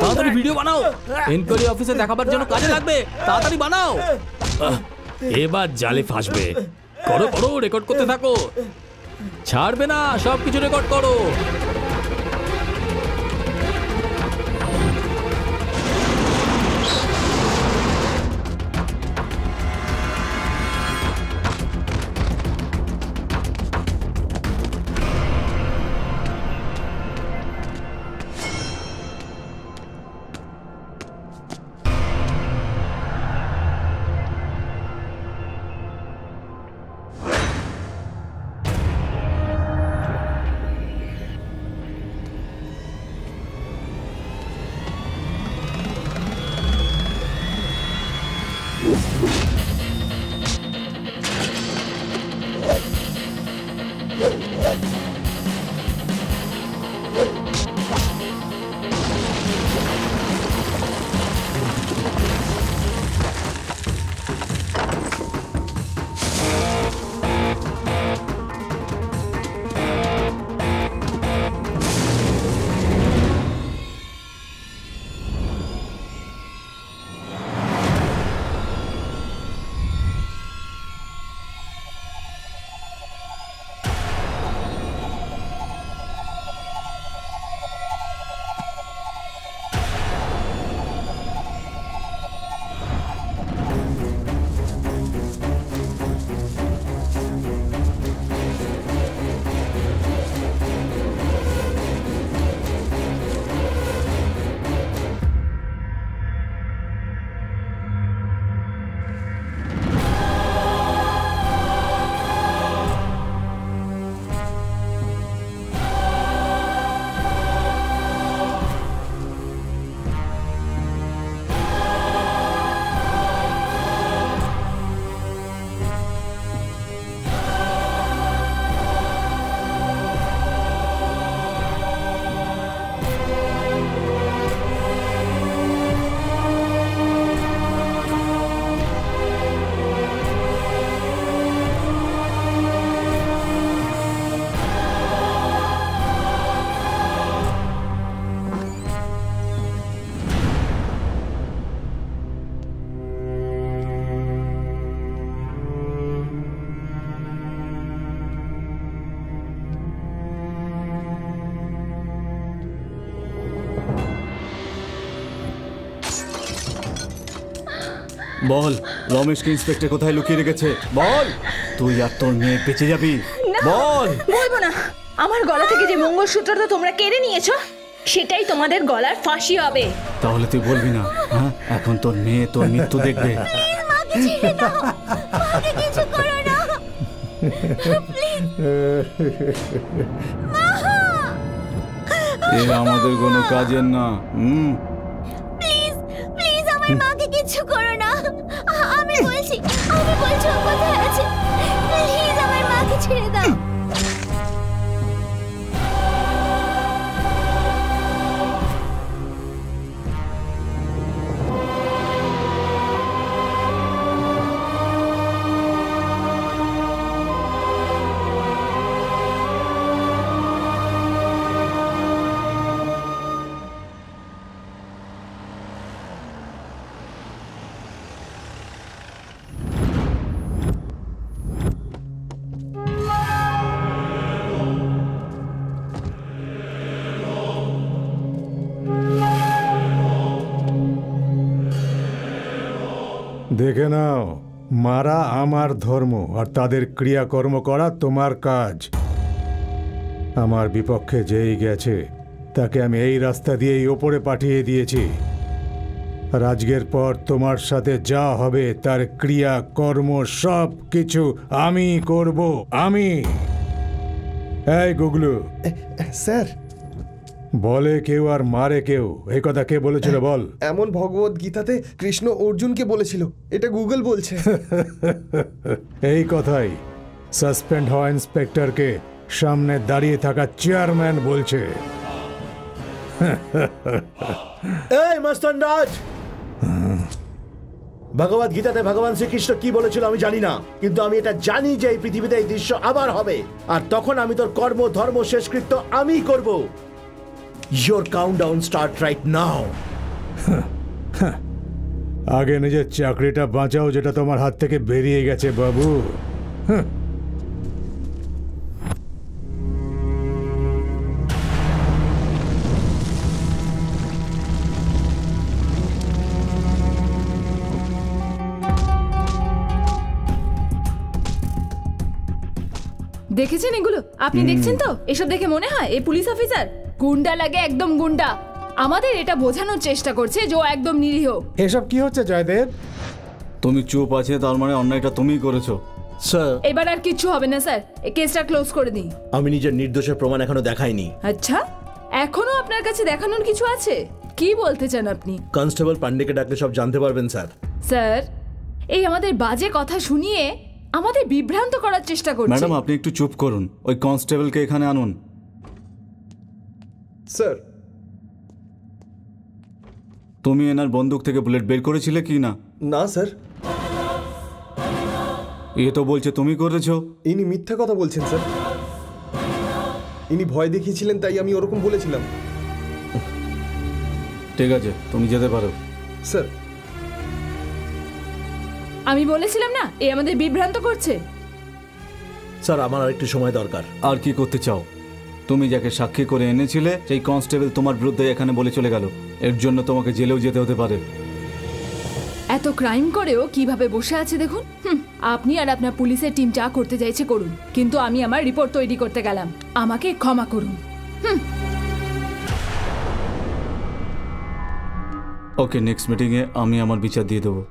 তাড়াতাড়ি ভিডিও বানাও, এনকোয়ারি অফিসে দেখাবার জন্য কাজে লাগবে। তাড়াতাড়ি বানাও। এবার জালে ফাঁসবে। করো করো, রেকর্ড করতে থাকো, ছাড়বে না, সবকিছু রেকর্ড করো। বল রমেশকে ইন্সপেক্টর কোথায় লুকিয়ে রেখেছে? বল, তুই আর তোর মেয়ে বেঁচে যাবি। বল। বলবো না। আমার গলা থেকে যে মঙ্গলসূত্রটা তোমরা কেড়ে নিয়েছো সেটাই তোমাদের গলার ফাঁসি হবে। তাহলে তুই বলবি না? হ্যাঁ, এখন তোর মেয়ে তোর মৃত্যু দেখবে। এ আমাদের কোনো কাজের না। প্লিজ প্লিজ আমার মাকে কিছু করো না। আমি বলছি ও কোথায় আছে? প্লিজ আমার মাকে ছেড়ে দাও। দেখে নাও, মারা আমার ধর্ম আর তাদের ক্রিয়াকর্ম করা তোমার কাজ। আমার বিপক্ষে যেই গেছে তাকে আমি এই রাস্তা দিয়েই ওপরে পাঠিয়ে দিয়েছি। আর আজকের পর তোমার সাথে যা হবে তার ক্রিয়াকর্ম সব কিছু আমি করব। আমি। এই গুগলু। স্যার। বলে কেউ আর মারে কেউ, এই কথা কে বলেছিল বল? এমন ভগবত গীতাতে কৃষ্ণ অর্জুনকে বলেছিল, এটা গুগল বলছে। এই কথাই সাসপেন্ড হওয়া ইন্সপেক্টরকে সামনে দাঁড়িয়ে থাকা চেয়ারম্যান বলছে। এই মস্তান রাজ, ভগবত গীতাতে ভগবান শ্রীকৃষ্ণ কি বলেছিল আমি জানি না, কিন্তু আমি এটা জানি যে এই পৃথিবীতে এই দৃশ্য আবার হবে, আর তখন আমি তোর কর্ম ধর্ম শেষকৃত্য আমিই করব। Your countdown start right now. আগে নিজের চাকরিটা বাঁচাও, যেটা তোমার হাত থেকে বেরিয়ে গেছে বাবু। দেখেছেন এগুলো? আপনি দেখছেন তো? এসব দেখে মনে হয় এই পুলিশ অফিসার গুন্ডা লাগে, একদম গুন্ডা। আমাদের এটা বোঝানোর চেষ্টা করছে যে ও একদম নিরীহ। এসব কি হচ্ছে জয়দেব? তুমি চুপ আছে তার মানে অন্যায়টা তুমিই করেছো। স্যার এবার আর কিছু হবে না স্যার, এই কেসটা ক্লোজ করে দিই। আমি নিজের নির্দোষের প্রমাণ এখনো দেখাইনি। আচ্ছা, এখনো আপনার কাছে দেখানোর কিছু আছে? কি বলতে চান আপনি? কনস্টেবল পান্ডেকে ডাকলে সব জানতে পারবেন স্যার। স্যার, এই আমাদের বাজে কথা শুনিয়ে আমাদের বিভ্রান্ত করার চেষ্টা করছে। ম্যাডাম আপনি একটু চুপ করুন, ওই কনস্টেবলকে এখানে আনুন। স্যার, তুমি এনার বন্দুক থেকে বুলেট বের করেছিলে কি না? না স্যার। এ তো বলছে তুমি করেছো। ইনি মিথ্যা কথা বলছেন স্যার, ইনি ভয় দেখিয়েছিলেন তাই আমি ওরকম বলেছিলাম। ঠিক আছে, তুমি যেতে পারো। স্যার, আমি বলেছিলাম না এ আমাদের বিভ্রান্ত করছে। স্যার আমার আর একটু সময় দরকার। আর কি করতে চাও? তুমি যাকে সাক্ষী করে এনেছিলে সেই কনস্টেবল তোমার বিরুদ্ধে এখানে বলে চলে গেল, এর জন্য তোমাকে জেলেও যেতে হতে পারে। এত ক্রাইম করেও কিভাবে বসে আছে দেখুন। আপনি আর আপনার পুলিশের টিম যা করতে চাইছে করুন, কিন্তু আমি আমার রিপোর্ট তৈরি করতে গেলাম, আমাকে ক্ষমা করুন। ওকে, নেক্সট মিটিংয়ে আমি আমার বিচার দিয়ে দেবো।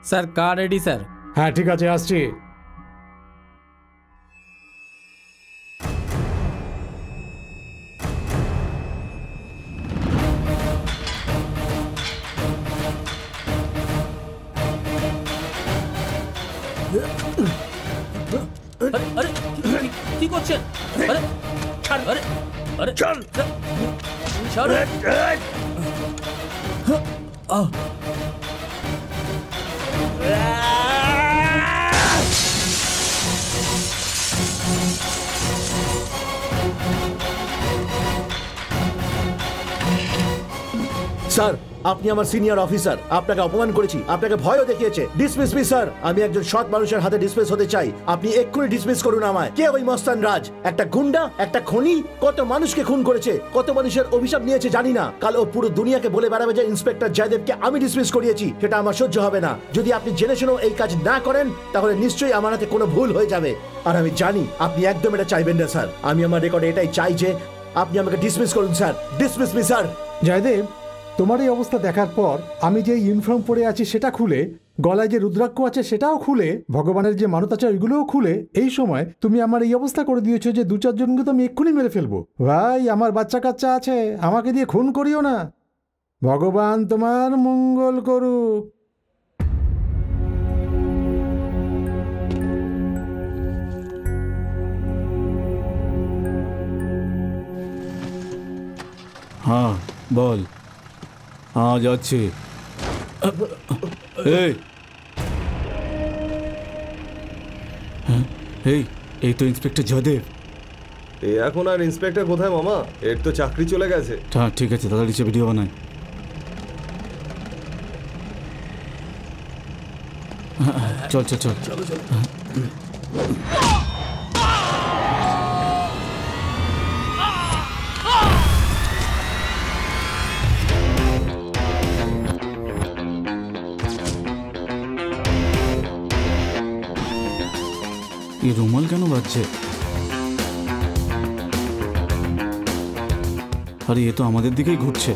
স্যার কার রেডি স্যার? হ্যাঁ ঠিক আছে, আসছি। আরে কি করছেন? আরে আরে আরে চল চল। স্যার আপনি আমার সিনিয়র অফিসার, আপনাকে অপমান করেছি, আপনাকে ভয়ও দেখিয়েছে। ডিসমিস মি স্যার, আমি একজন সৎ মানুষের হাতে ডিসমিস হতে চাই। আপনি এক্ষুনি ডিসমিস করুন আমায়। কে ওই মস্তান রাজ? একটা গুন্ডা, একটা খনি, কত মানুষকে খুন করেছে, কত মানুষের অভিশাপ নিয়েছে জানি না। কাল ও পুরো দুনিয়াকে বলে বেড়াবে যে ইন্সপেক্টর জয়দেবকে আমি ডিসমিস করিয়েছি। সেটা আমার সহ্য হবে না। যদি আপনি জেনে শুনেও এই কাজ না করেন তাহলে নিশ্চয়ই আমার হাতে কোনো ভুল হয়ে যাবে, আর আমি জানি আপনি একদম এটা চাইবেন না স্যার। আমি আমার রেকর্ডে এটাই চাই যে আপনি আমাকে ডিসমিস করুন sir. Dismiss me sir. Joydeb, তোমার এই অবস্থা দেখার পর আমি যে ইউনিফর্ম পরে আছি সেটা খুলে, গলায় যে রুদ্রাক্ষ আছে সেটাও খুলে, ভগবানের যে মানত আছে ওইগুলোও খুলে, এই সময় তুমি আমার এই অবস্থা করে দিয়েছো যে 2-4 জনকে তো আমি এক্ষুনি মেরে ফেলবো। ভাই, আমার বাচ্চা কাচ্চা আছে, আমাকে দিয়ে খুন করিও না। ভগবান তোমার মঙ্গল করুক। হ্যাঁ বল। হ্যাঁ যাচ্ছি। এই তো ইন্সপেক্টর জয়দেব। এখন আর ইন্সপেক্টর কোথায় মামা? এর তো চাকরি চলে গেছে। হ্যাঁ ঠিক আছে, তাড়াতাড়ি ভিডিও বানাই। চল চল চল চলো চলো। এই রুমাল কেন বাজছে? আরে এ তো আমাদের দিকেই ঘুরছে।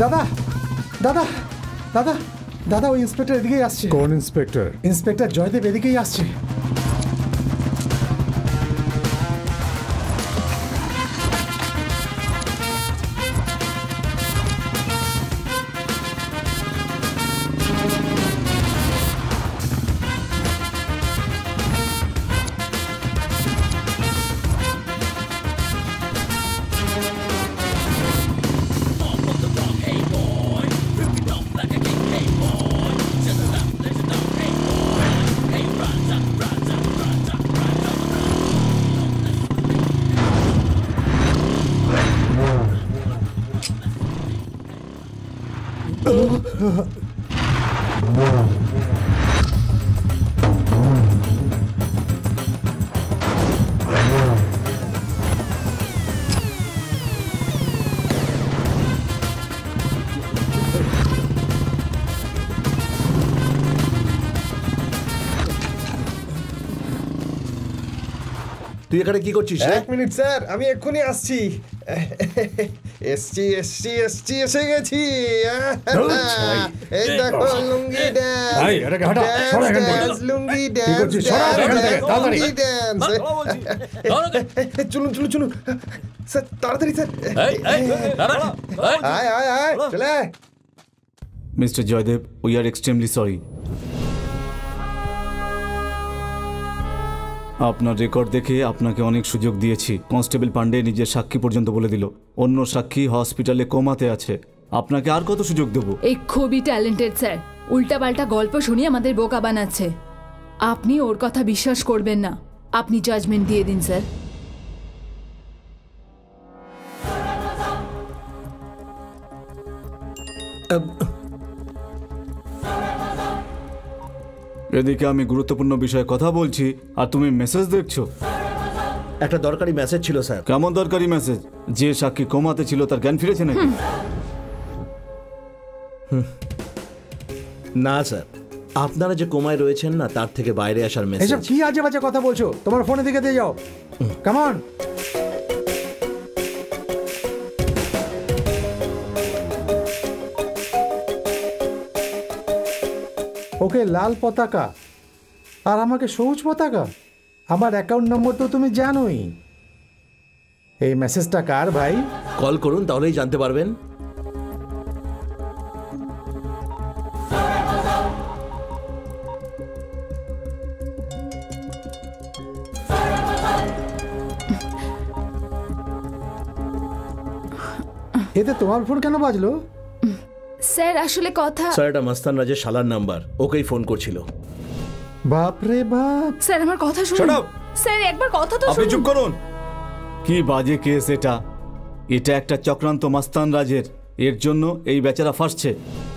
দাদা দাদা দাদা দাদা ওই ইন্সপেক্টর এদিকেই আসছে। কোন ইন্সপেক্টর? ইন্সপেক্টর জয়দেব এদিকেই আসছে। তুই এখানে কি করছিস? এক মিনিট স্যার, আমি এক্ষুনি আসছি। এসে গেছি। এই দেখো লুঙ্গি ড্যান্স, লুঙ্গি ড্যান্স, লুঙ্গি ড্যান্স। চলুন চলুন চলুন স্যার, তাড়াতাড়ি স্যার। আয় আয় আয় চলে। Mister Joydeb, we are extremely sorry. আপনার রেকর্ড দেখে আপনাকে অনেক সুযোগ দিয়েছি। কনস্টেবল পান্ডে নিজের সাক্ষী পর্যন্ত বলে দিল, অন্য সাক্ষী হসপিটালে কোমাতে আছে। আপনাকে আর কত সুযোগ দেব? এই খুবই ট্যালেন্টেড স্যার, উল্টাপাল্টা গল্প শুনিয়ে আমাদের বোকা বানাচ্ছে। আপনি ওর কথা বিশ্বাস করবেন না। আপনি জাজমেন্ট দিয়ে দিন স্যার। এদিকে আমি গুরুত্বপূর্ণ বিষয়ে কথা বলছি আর তুমি মেসেজ দেখছো। একটা দরকারি মেসেজ ছিল স্যার। কেমন দরকারি মেসেজ? যে সাক্ষী কোমাতে ছিল তার জ্ঞান ফিরেছে নাকি? না স্যার, আপনারা যে কোমায় রয়েছেন না, তার থেকে বাইরে আসার মেসেজ। এসব কি আজে বাজে কথা বলছো? তোমার ফোনের দিকে দিয়ে যাও। Come on. ওকে লাল পতাকা আর আমাকে সবুজ পতাকা। আমার অ্যাকাউন্ট নম্বর তো তুমি জানোই। এই মেসেজটা কার ভাই? কল করুন, তাহলেই জানতে পারবেন। এতে তোমার ফোন কেন বাজলো? স্যার আসলে কথা, স্যার এটা মাস্তান রাজের শালার নাম্বার, ওকেই ফোন করছিল। বাপ রে বাপ। স্যার আমার কথা শুনুন। স্যার একবার কথা তো শুনুন। আপনি চুপ করুন। কি বাজে কেস এটা! এটা একটা চক্রান্ত মাস্তান রাজের। এর জন্য এই বেচারা ফাঁসছে।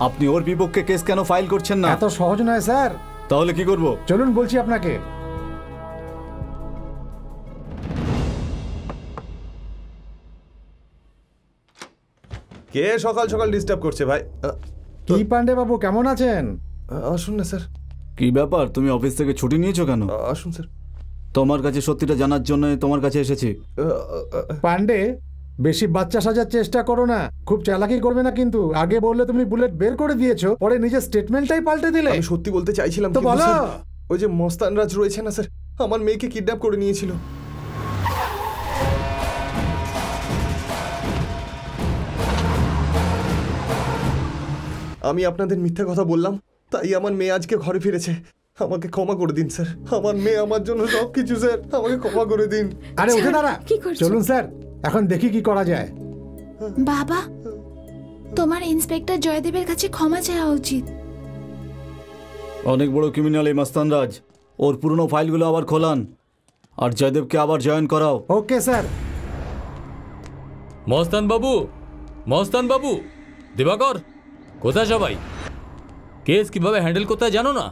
আপনি ওর বিপক্ষে কেস কেন ফাইল করছেন না? এত সহজ নয় স্যার। তাহলে কি করব? চলুন বলছি আপনাকে। কে সকাল সকাল ডিস্টার্ব করছে ভাই? কি পান্ডে বাবু, কেমন আছেন? আসুন না স্যার। কি ব্যাপার, তুমি অফিস থেকে ছুটি নিয়েছো কেন? আসুন স্যার। তোমার কাছে সত্যিটা জানার জন্য তোমার কাছে এসেছি। পান্ডে, বেশি বাচ্চা সাজার চেষ্টা করো না। খুব চালাকি করবে না কিন্তু। আগে বললে তুমি বুলেট বের করে দিয়েছো, পরে নিজের স্টেটমেন্টটাই পাল্টে দিলে। আমি সত্যি বলতে চাইছিলাম তো বলো। ওই যে মস্তান রাজ রয়েছে না স্যার, আমার মেয়েকে কিডন্যাপ করে নিয়েছিল। আমি আপনাদের মিথ্যা কথা বললাম, তাই আমার মেয়ে আজকে ঘরে ফিরেছে। আমাকে ক্ষমা করে দিন স্যার, আমার মেয়ে আমার জন্য সবকিছু স্যার, আমাকে ক্ষমা করে দিন। আরে উঠে দাঁড়া, চলুন স্যার এখন দেখি কি করা যায়। বাবা, তোমার ইন্সপেক্টর জয়দেবের কাছে ক্ষমা চাওয়া উচিত। অনেক বড় ক্রিমিনাল এই মাস্তান রাজ, ওর পুরনো ফাইলগুলো আবার খোলান আর জয়দেবকে আবার জয়েন করাও। Okay sir. মস্তান বাবু, মস্তান বাবু, দিবাকর, কোথায় সবাই? কেস কিভাবে হ্যান্ডেল করতে হয় জানো না?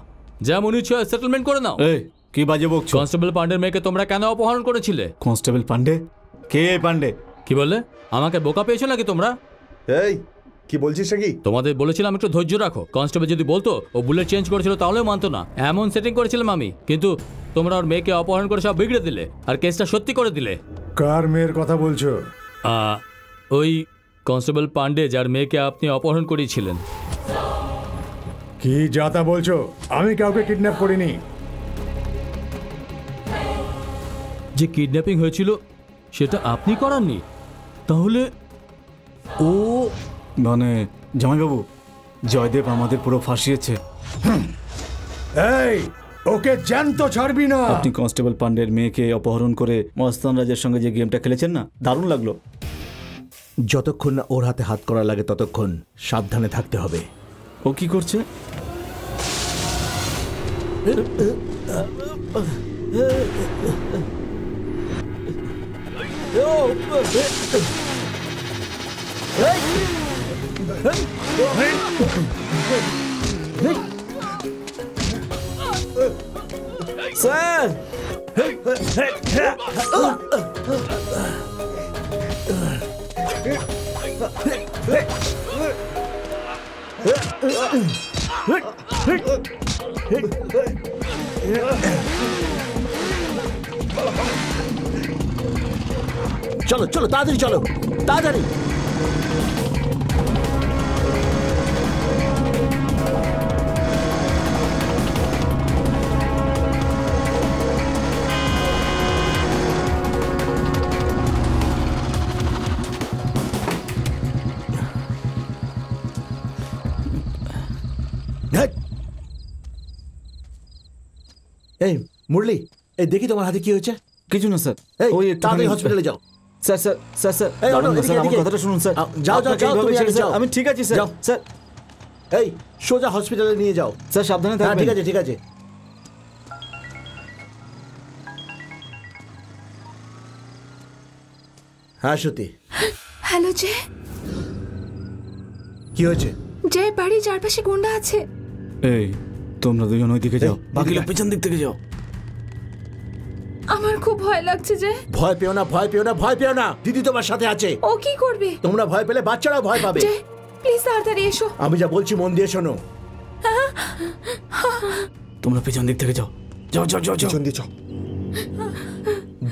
যেমন ইচ্ছে সেটেলমেন্ট করে নাও। এই কি বাজে বকছো? কনস্টেবল পান্ডের মেয়েকে তোমরা কেন অপহরণ করেছিলে? কনস্টেবল পান্ডে? কে পান্ডে? কি বললে? আমাকে বোকা পেয়েছো নাকি তোমরা? এই কি বলছিস নাকি? তোমাদের বলেছিলাম একটু ধৈর্য রাখো। কনস্টেবল যদি বলতো ও বুলেট চেঞ্জ করেছিল তাহলেও মানতো না। এমন সেটিং করেছিলাম আমি, কিন্তু তোমরা ওর মেয়েকে অপহরণ করে সব বিগড়ে দিলে আর কেসটা সত্যি করে দিলে। কার মেয়ের কথা বলছো? ওই কনস্টেবল পান্ডে যার মেয়েকে আপনি অপহরণ করিয়েছিলেন। কি যাতা বলছো? আমি কাউকে কিডন্যাপ করিনি। যে কিডন্যাপিং হয়েছিল সেটা আপনি করাননি? তাহলে ও মানে জামাইবাবু, জয়দেব আমাদের পুরো ফাঁসিয়েছে। এই ওকে জ্যান্ত ছাড়বি না। আপনি কনস্টেবল পান্ডের মেয়েকে অপহরণ করে মস্তান রাজের সঙ্গে যে গেমটা খেলেছেন না, দারুণ লাগলো। যতক্ষণ না ওর হাতে হাত করা লাগে ততক্ষণ সাবধানে থাকতে হবে। ও কি করছে? স্যার, চলো চলো তাড়াতাড়ি চলো, তাড়াতাড়ি। এই মুরলি, এই দেখি তোমার হাতে কি হয়েছে? কিছু না স্যার। এই ওই তাড়াতাড়ি হসপিটালে যাও। স্যার স্যার স্যার স্যার দাঁড়ান না স্যার, আমার কথাটা শুনুন স্যার। যাও যাও যাও, তুমি আগে যাও। আমি ঠিক আছি স্যার। স্যার এই সোজা হসপিটালে নিয়ে যাও। স্যার সাবধানে থাকবেন। ঠিক আছে ঠিক আছে। হ্যাঁ সত্যি। হ্যালো জয়। কি হয়েছে? জয়, বাড়ির চারপাশে গুন্ডা আছে। এই তোমরা দুজন ওই দিকে যাও, বাকি লোক পেছন দিক থেকে যাও। আমার খুব ভয় লাগছে যে। ভয় পেও না, ভয় পেও না, ভয় পেও না, দিদি তোমার সাথে আছে। ও কি করবে? তোমরা ভয় পেলে বাচ্চারাও ভয় পাবে। জয় প্লিজ তাড়াতাড়ি এসো। আমি যা বলছি মন দিয়ে শোনো। তোমরা পেছন দিক থেকে যাও, যাও যাও যাও পেছন দিয়ে যাও।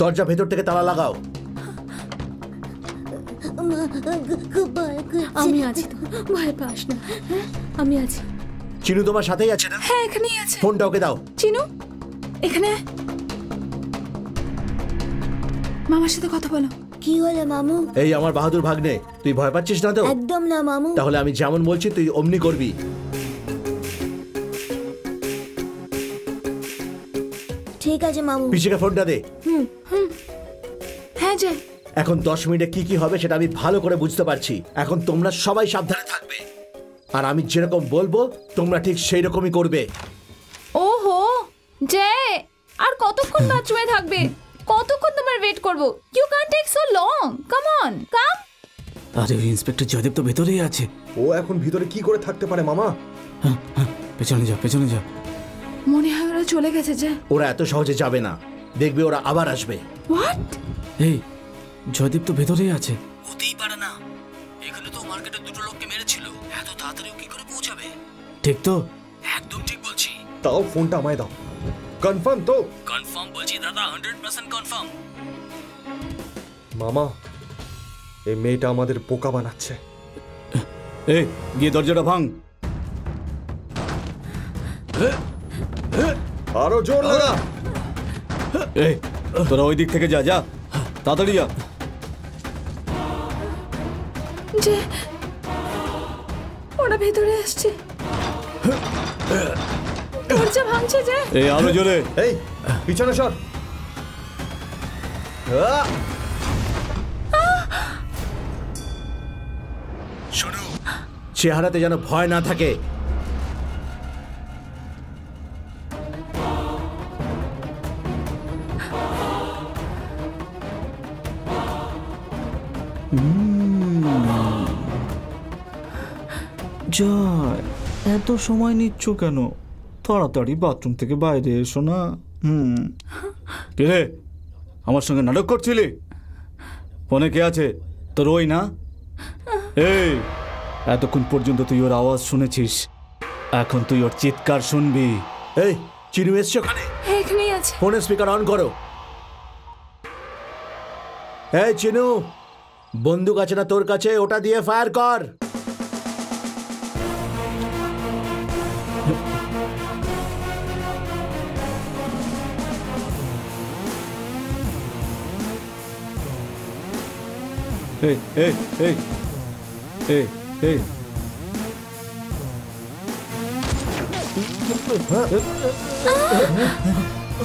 দরজা ভেতর থেকে তালা লাগাও। আমি আছি তো, ভয় পাস না, আমি আছি। চিনু তোমার সাথেই আছে না? হ্যাঁ এখানেই আছে। ফোনটা ওকে দাও। চিনু এখানে। মামার সাথে কথা বলো। কি হলো মামু? এই আমার বাহাদুর ভাগ্নে, তুই ভয় পাচ্ছিস না তো? একদম না মামু। তাহলে আমি যেমন বলছি তুই অমনি করবি। ঠিক আছে মামু। পিসিকে ফোনটা দে। হ্যাঁ জয়। এখন 10 মিনিটে কি কি হবে সেটা আমি ভালো করে বুঝতে পারছি। এখন তোমরা সবাই সাবধানে থাকবে, আর আমি যেরকম বলবো তোমরা ঠিক সেই রকমই করবে। ওহো জয়, আর কতক্ষণ বাথরুমে থাকবে? কতক্ষণ তোমার ওয়েট করব? You can take so long. Come on, come. আরে ইন্সপেক্টর জয়দেব তো ভেতরেই আছে। ও এখন ভিতরে কি করে থাকতে পারে মামা? পেছনে যা, পেছনে যা। মনে হয় ওরা চলে গেছে যে। ওরা এত সহজে যাবে না, দেখবে ওরা আবার আসবে। হোয়াট? এই জয়দেব তো ভেতরেই আছে। হতেই পারে না, এখানে তো মার্কেটে দুটো লোককে মেরেছিল, এত তাড়াতাড়ি কি করে পৌঁছাবে? ঠিক তো? একদম ঠিক বলছি। তাও ফোনটা আমায় দাও। কনফার্ম তো? কনফার্ম বলছি দাদা, 100% কনফার্ম। মামা, এই মেয়েটা আমাদের বোকা বানাচ্ছে। এই গিয়ে দরজাটা ভাঙ। আরো জোর লাগা। এই তোরা ওই দিক থেকে যা, যা তাড়াতাড়ি যা। যে ওরা ওরা ভেতরে আসছে। দরজা ভাঙছে যে। এই আলো জ্বলে। এই পিছনে সর। শোনো, চেহারাতে যেন ভয় না থাকে। জয়, এত সময় নিচ্ছ কেন? তাড়াতাড়ি বাথরুম থেকে বাইরে এসো না। কে রে, আমার সঙ্গে নাটক করছিলি? ফোনে কে আছে? তোর ওই না? এই, এতক্ষণ পর্যন্ত তুই ওর আওয়াজ শুনেছিস, এখন তুই ওর চিৎকার শুনবি। এই চিনু এসছে ওখানে? এখানেই আছে। ফোনের স্পিকার অন করো। এই চিনু, বন্দুক আছে না তোর কাছে? ওটা দিয়ে ফায়ার কর। এই এই এই এই এই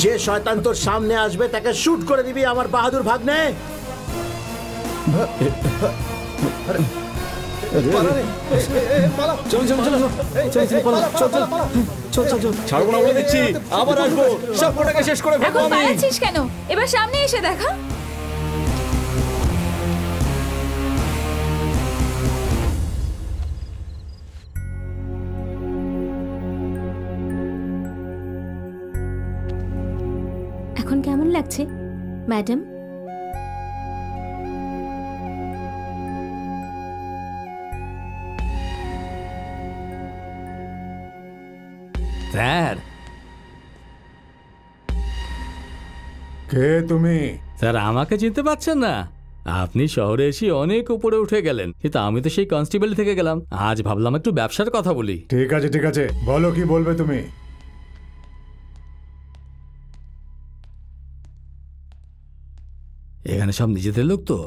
যে শয়তান তোর সামনে আসবে তাকে শুট করে দিবি আমার বাহাদুর ভাগ্নে। ছাড়বো না বলে দিচ্ছি, আবার আসবো, সব কটাকে শেষ করে ফেলবো আমি। পালাচ্ছিস কেন? এবার সামনে এসে দেখা। এখন কেমন লাগছে ম্যাডাম? স্যার, কে তুমি? স্যার আমাকে চিনতে পারছেন না? আপনি শহরে এসে অনেক উপরে উঠে গেলেন, কিন্তু আমি তো সেই কনস্টেবল থেকে গেলাম। আজ ভাবলাম একটু ব্যবসার কথা বলি। ঠিক আছে ঠিক আছে, বলো কি বলবে তুমি? এখানে সব নিজেদের লোক তো?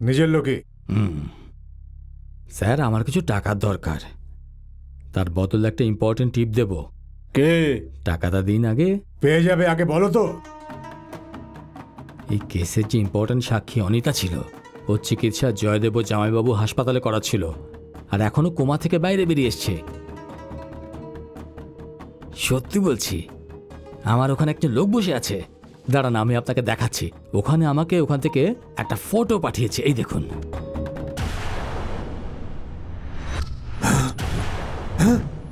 নিজের লোকই। স্যার আমার কিছু টাকার দরকার, তার বদলে একটা ইম্পর্টেন্ট টিপ দেব। কে? টাকাটা দিন আগে। পেয়ে যাবে, আগে বলো তো। এই কেসের যে ইম্পর্টেন্ট সাক্ষী অনিতা ছিল, ওর চিকিৎসা জয়দেব ও জামাইবাবু হাসপাতালে করাচ্ছিল, আর এখনো কোমা থেকে বাইরে বেরিয়ে এসছে। সত্যি বলছি, আমার ওখানে একটা লোক বসে আছে। দাঁড়ান আমি আপনাকে দেখাচ্ছি। ওখানে আমাকে ওখান থেকে একটা ফটো পাঠিয়েছে, এই দেখুন।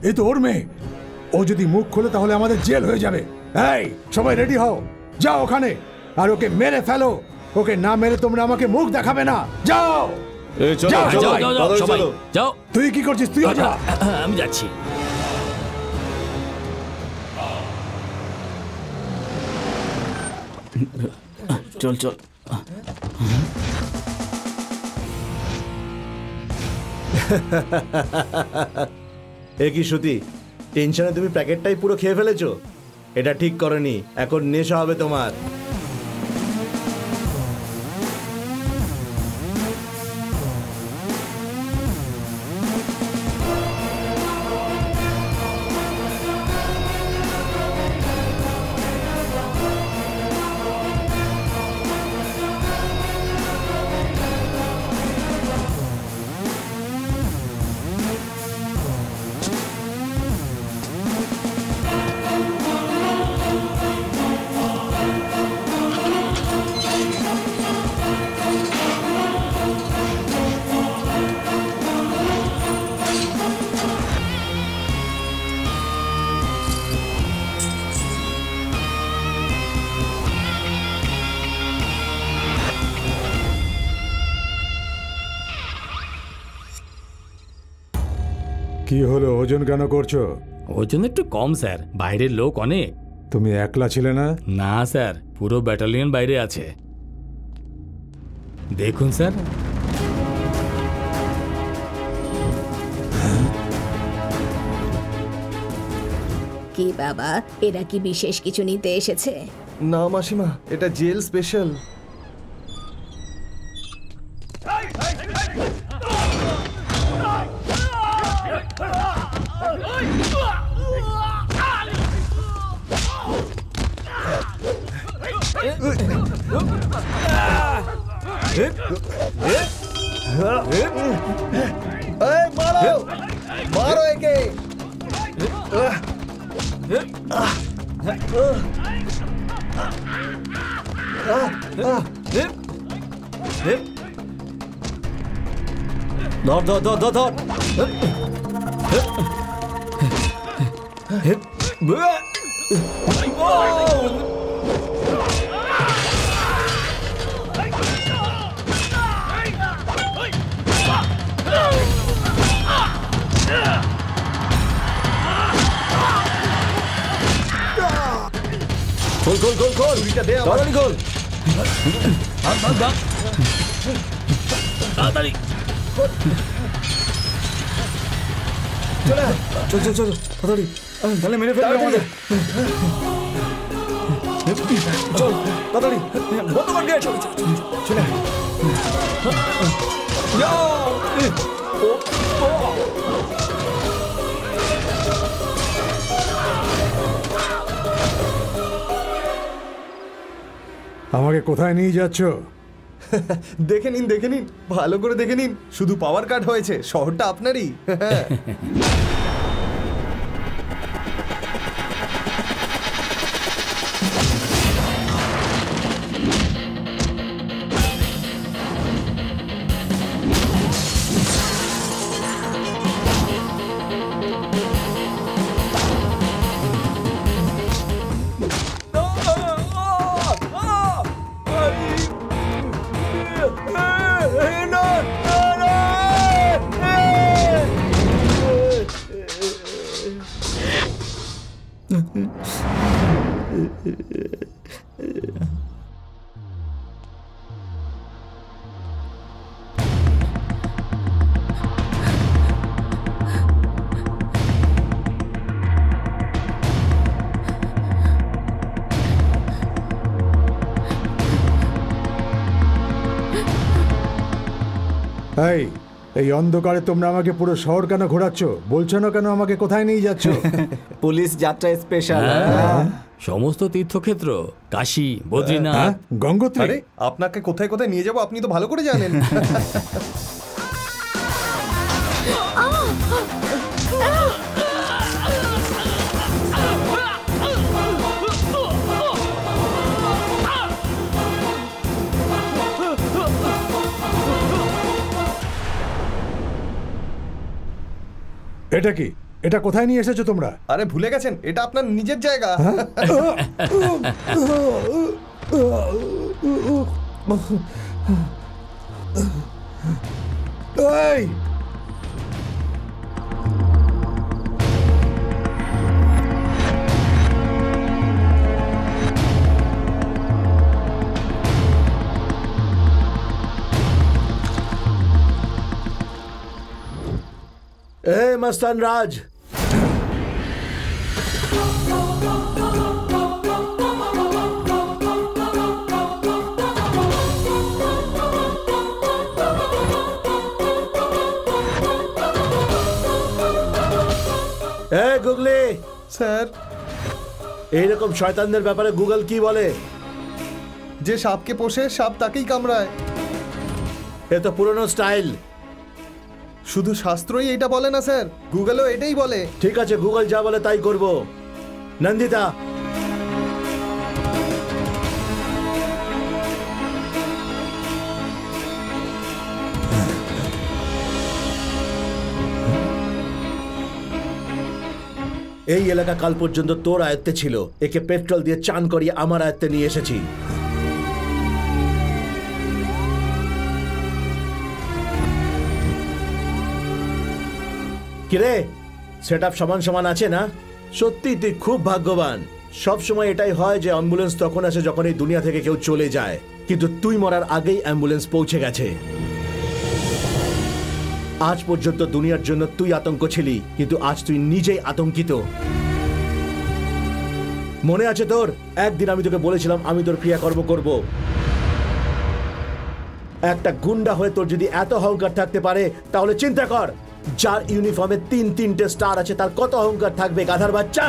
এই তো ওর মেয়ে। ও যদি মুখ খোলে তাহলে আমাদের জেল হয়ে যাবে। এই সবাই রেডি হও, যাও ওখানে আর ওকে মেরে ফেলো। ওকে না মেরে তোমরা আমাকে মুখ দেখাবে না। যাও যাও। তুই কি করছিস? তুইও যা। আমি যাচ্ছি। চল চল। এ কি শ্রুতি, টেনশনে তুমি প্যাকেটটাই পুরো খেয়ে ফেলেছো? এটা ঠিক করনি, এখন নেশা হবে তোমার। কি হলো, ওজন কেন করছো? ওজন একটু কম স্যার, বাইরের লোক অনেক। তুমি একলা ছিলে না? না স্যার, পুরো ব্যাটালিয়ন বাইরে আছে। দেখুন স্যার। কি বাবা, এরা কি বিশেষ কিছু নিতে এসেছে? না মাসিমা, এটা জেল স্পেশাল। মারো মারো একে। ধর ধর ধর ধর ধর। খোল খোল খোল খোল, তাড়াতাড়ি খোল। তাড়াতাড়ি চল চল চল তাড়াতাড়ি, তাহলে মেরে ফেলবে আমাদের। চল তাড়াতাড়ি, বন্ধ কর গেট। চলে আমাকে কোথায় নিয়ে যাচ্ছ? দেখে নিন দেখে নিন, ভালো করে দেখে নিন। শুধু পাওয়ার কাট হয়েছে, শহরটা আপনারই। এই অন্ধকারে তোমরা আমাকে পুরো শহর কেন ঘোরাচ্ছ? বলছো না কেন আমাকে কোথায় নিয়ে যাচ্ছ? পুলিশ যাত্রা স্পেশাল। সমস্ত তীর্থক্ষেত্র, কাশী, বদ্রীনাথ, গঙ্গোত্রী। আরে আপনাকে কোথায় কোথায় নিয়ে যাবো আপনি তো ভালো করে জানেন। এটা কি? এটা কোথায় নিয়ে এসেছো তোমরা? আরে ভুলে গেছেন, এটা আপনার নিজের জায়গা। এই মস্তান রাজ, গুগলি স্যার, এইরকম শয়তানদের ব্যাপারে গুগল কি বলে? যে সাপকে পোষে সাপ তাকেই কামড়ায়। এ তো পুরনো স্টাইল। শুধু শাস্ত্রই এটা বলে না স্যার, গুগলও এটাই বলে। ঠিক আছে, গুগল যা বলে তাই করব। নন্দিতা, এই এলাকা কাল পর্যন্ত তোর আয়ত্তে ছিল। একে পেট্রোল দিয়ে চান করিয়ে আমার আয়ত্তে নিয়ে এসেছি। কিরে, সেটআপ সমান সমান আছে না? সত্যি তুই খুব ভাগ্যবান। সব সময় এটাই হয় যে অ্যাম্বুলেন্স তখন আসে যখন এই দুনিয়া থেকে কেউ চলে যায়, কিন্তু তুই মরার আগেই অ্যাম্বুলেন্স পৌঁছে গেছে। আজ পর্যন্ত দুনিয়ার জন্য তুই আতঙ্ক ছিলি, কিন্তু আজ তুই নিজেই আতঙ্কিত। মনে আছে তোর? একদিন আমি তোকে বলেছিলাম আমি তোর ক্রিয়াকর্ম করব। একটা গুন্ডা হয়ে তোর যদি এত অহংকার থাকতে পারে, তাহলে চিন্তা কর যার ইউনিফর্মে 3-3টে স্টার আছে তার কত অহংকার থাকবে, গাধার বাচ্চা।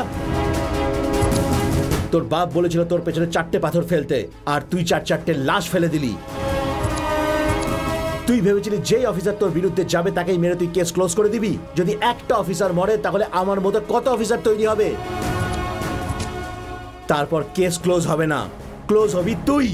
তোর বাপ বলেছিল তোর পেছনে 4টে পাথর ফেলতে, আর তুই 4-4টে লাশ ফেলে দিলি। তুই ভেবেছিলি যেই অফিসার তোর বিরুদ্ধে যাবে তাকেই মেরে তুই কেস ক্লোজ করে দিবি? যদি একটা অফিসার মরে তাহলে আমার মতো কত অফিসার তৈরি হবে? তারপর কেস ক্লোজ হবে না, ক্লোজ হবি তুই।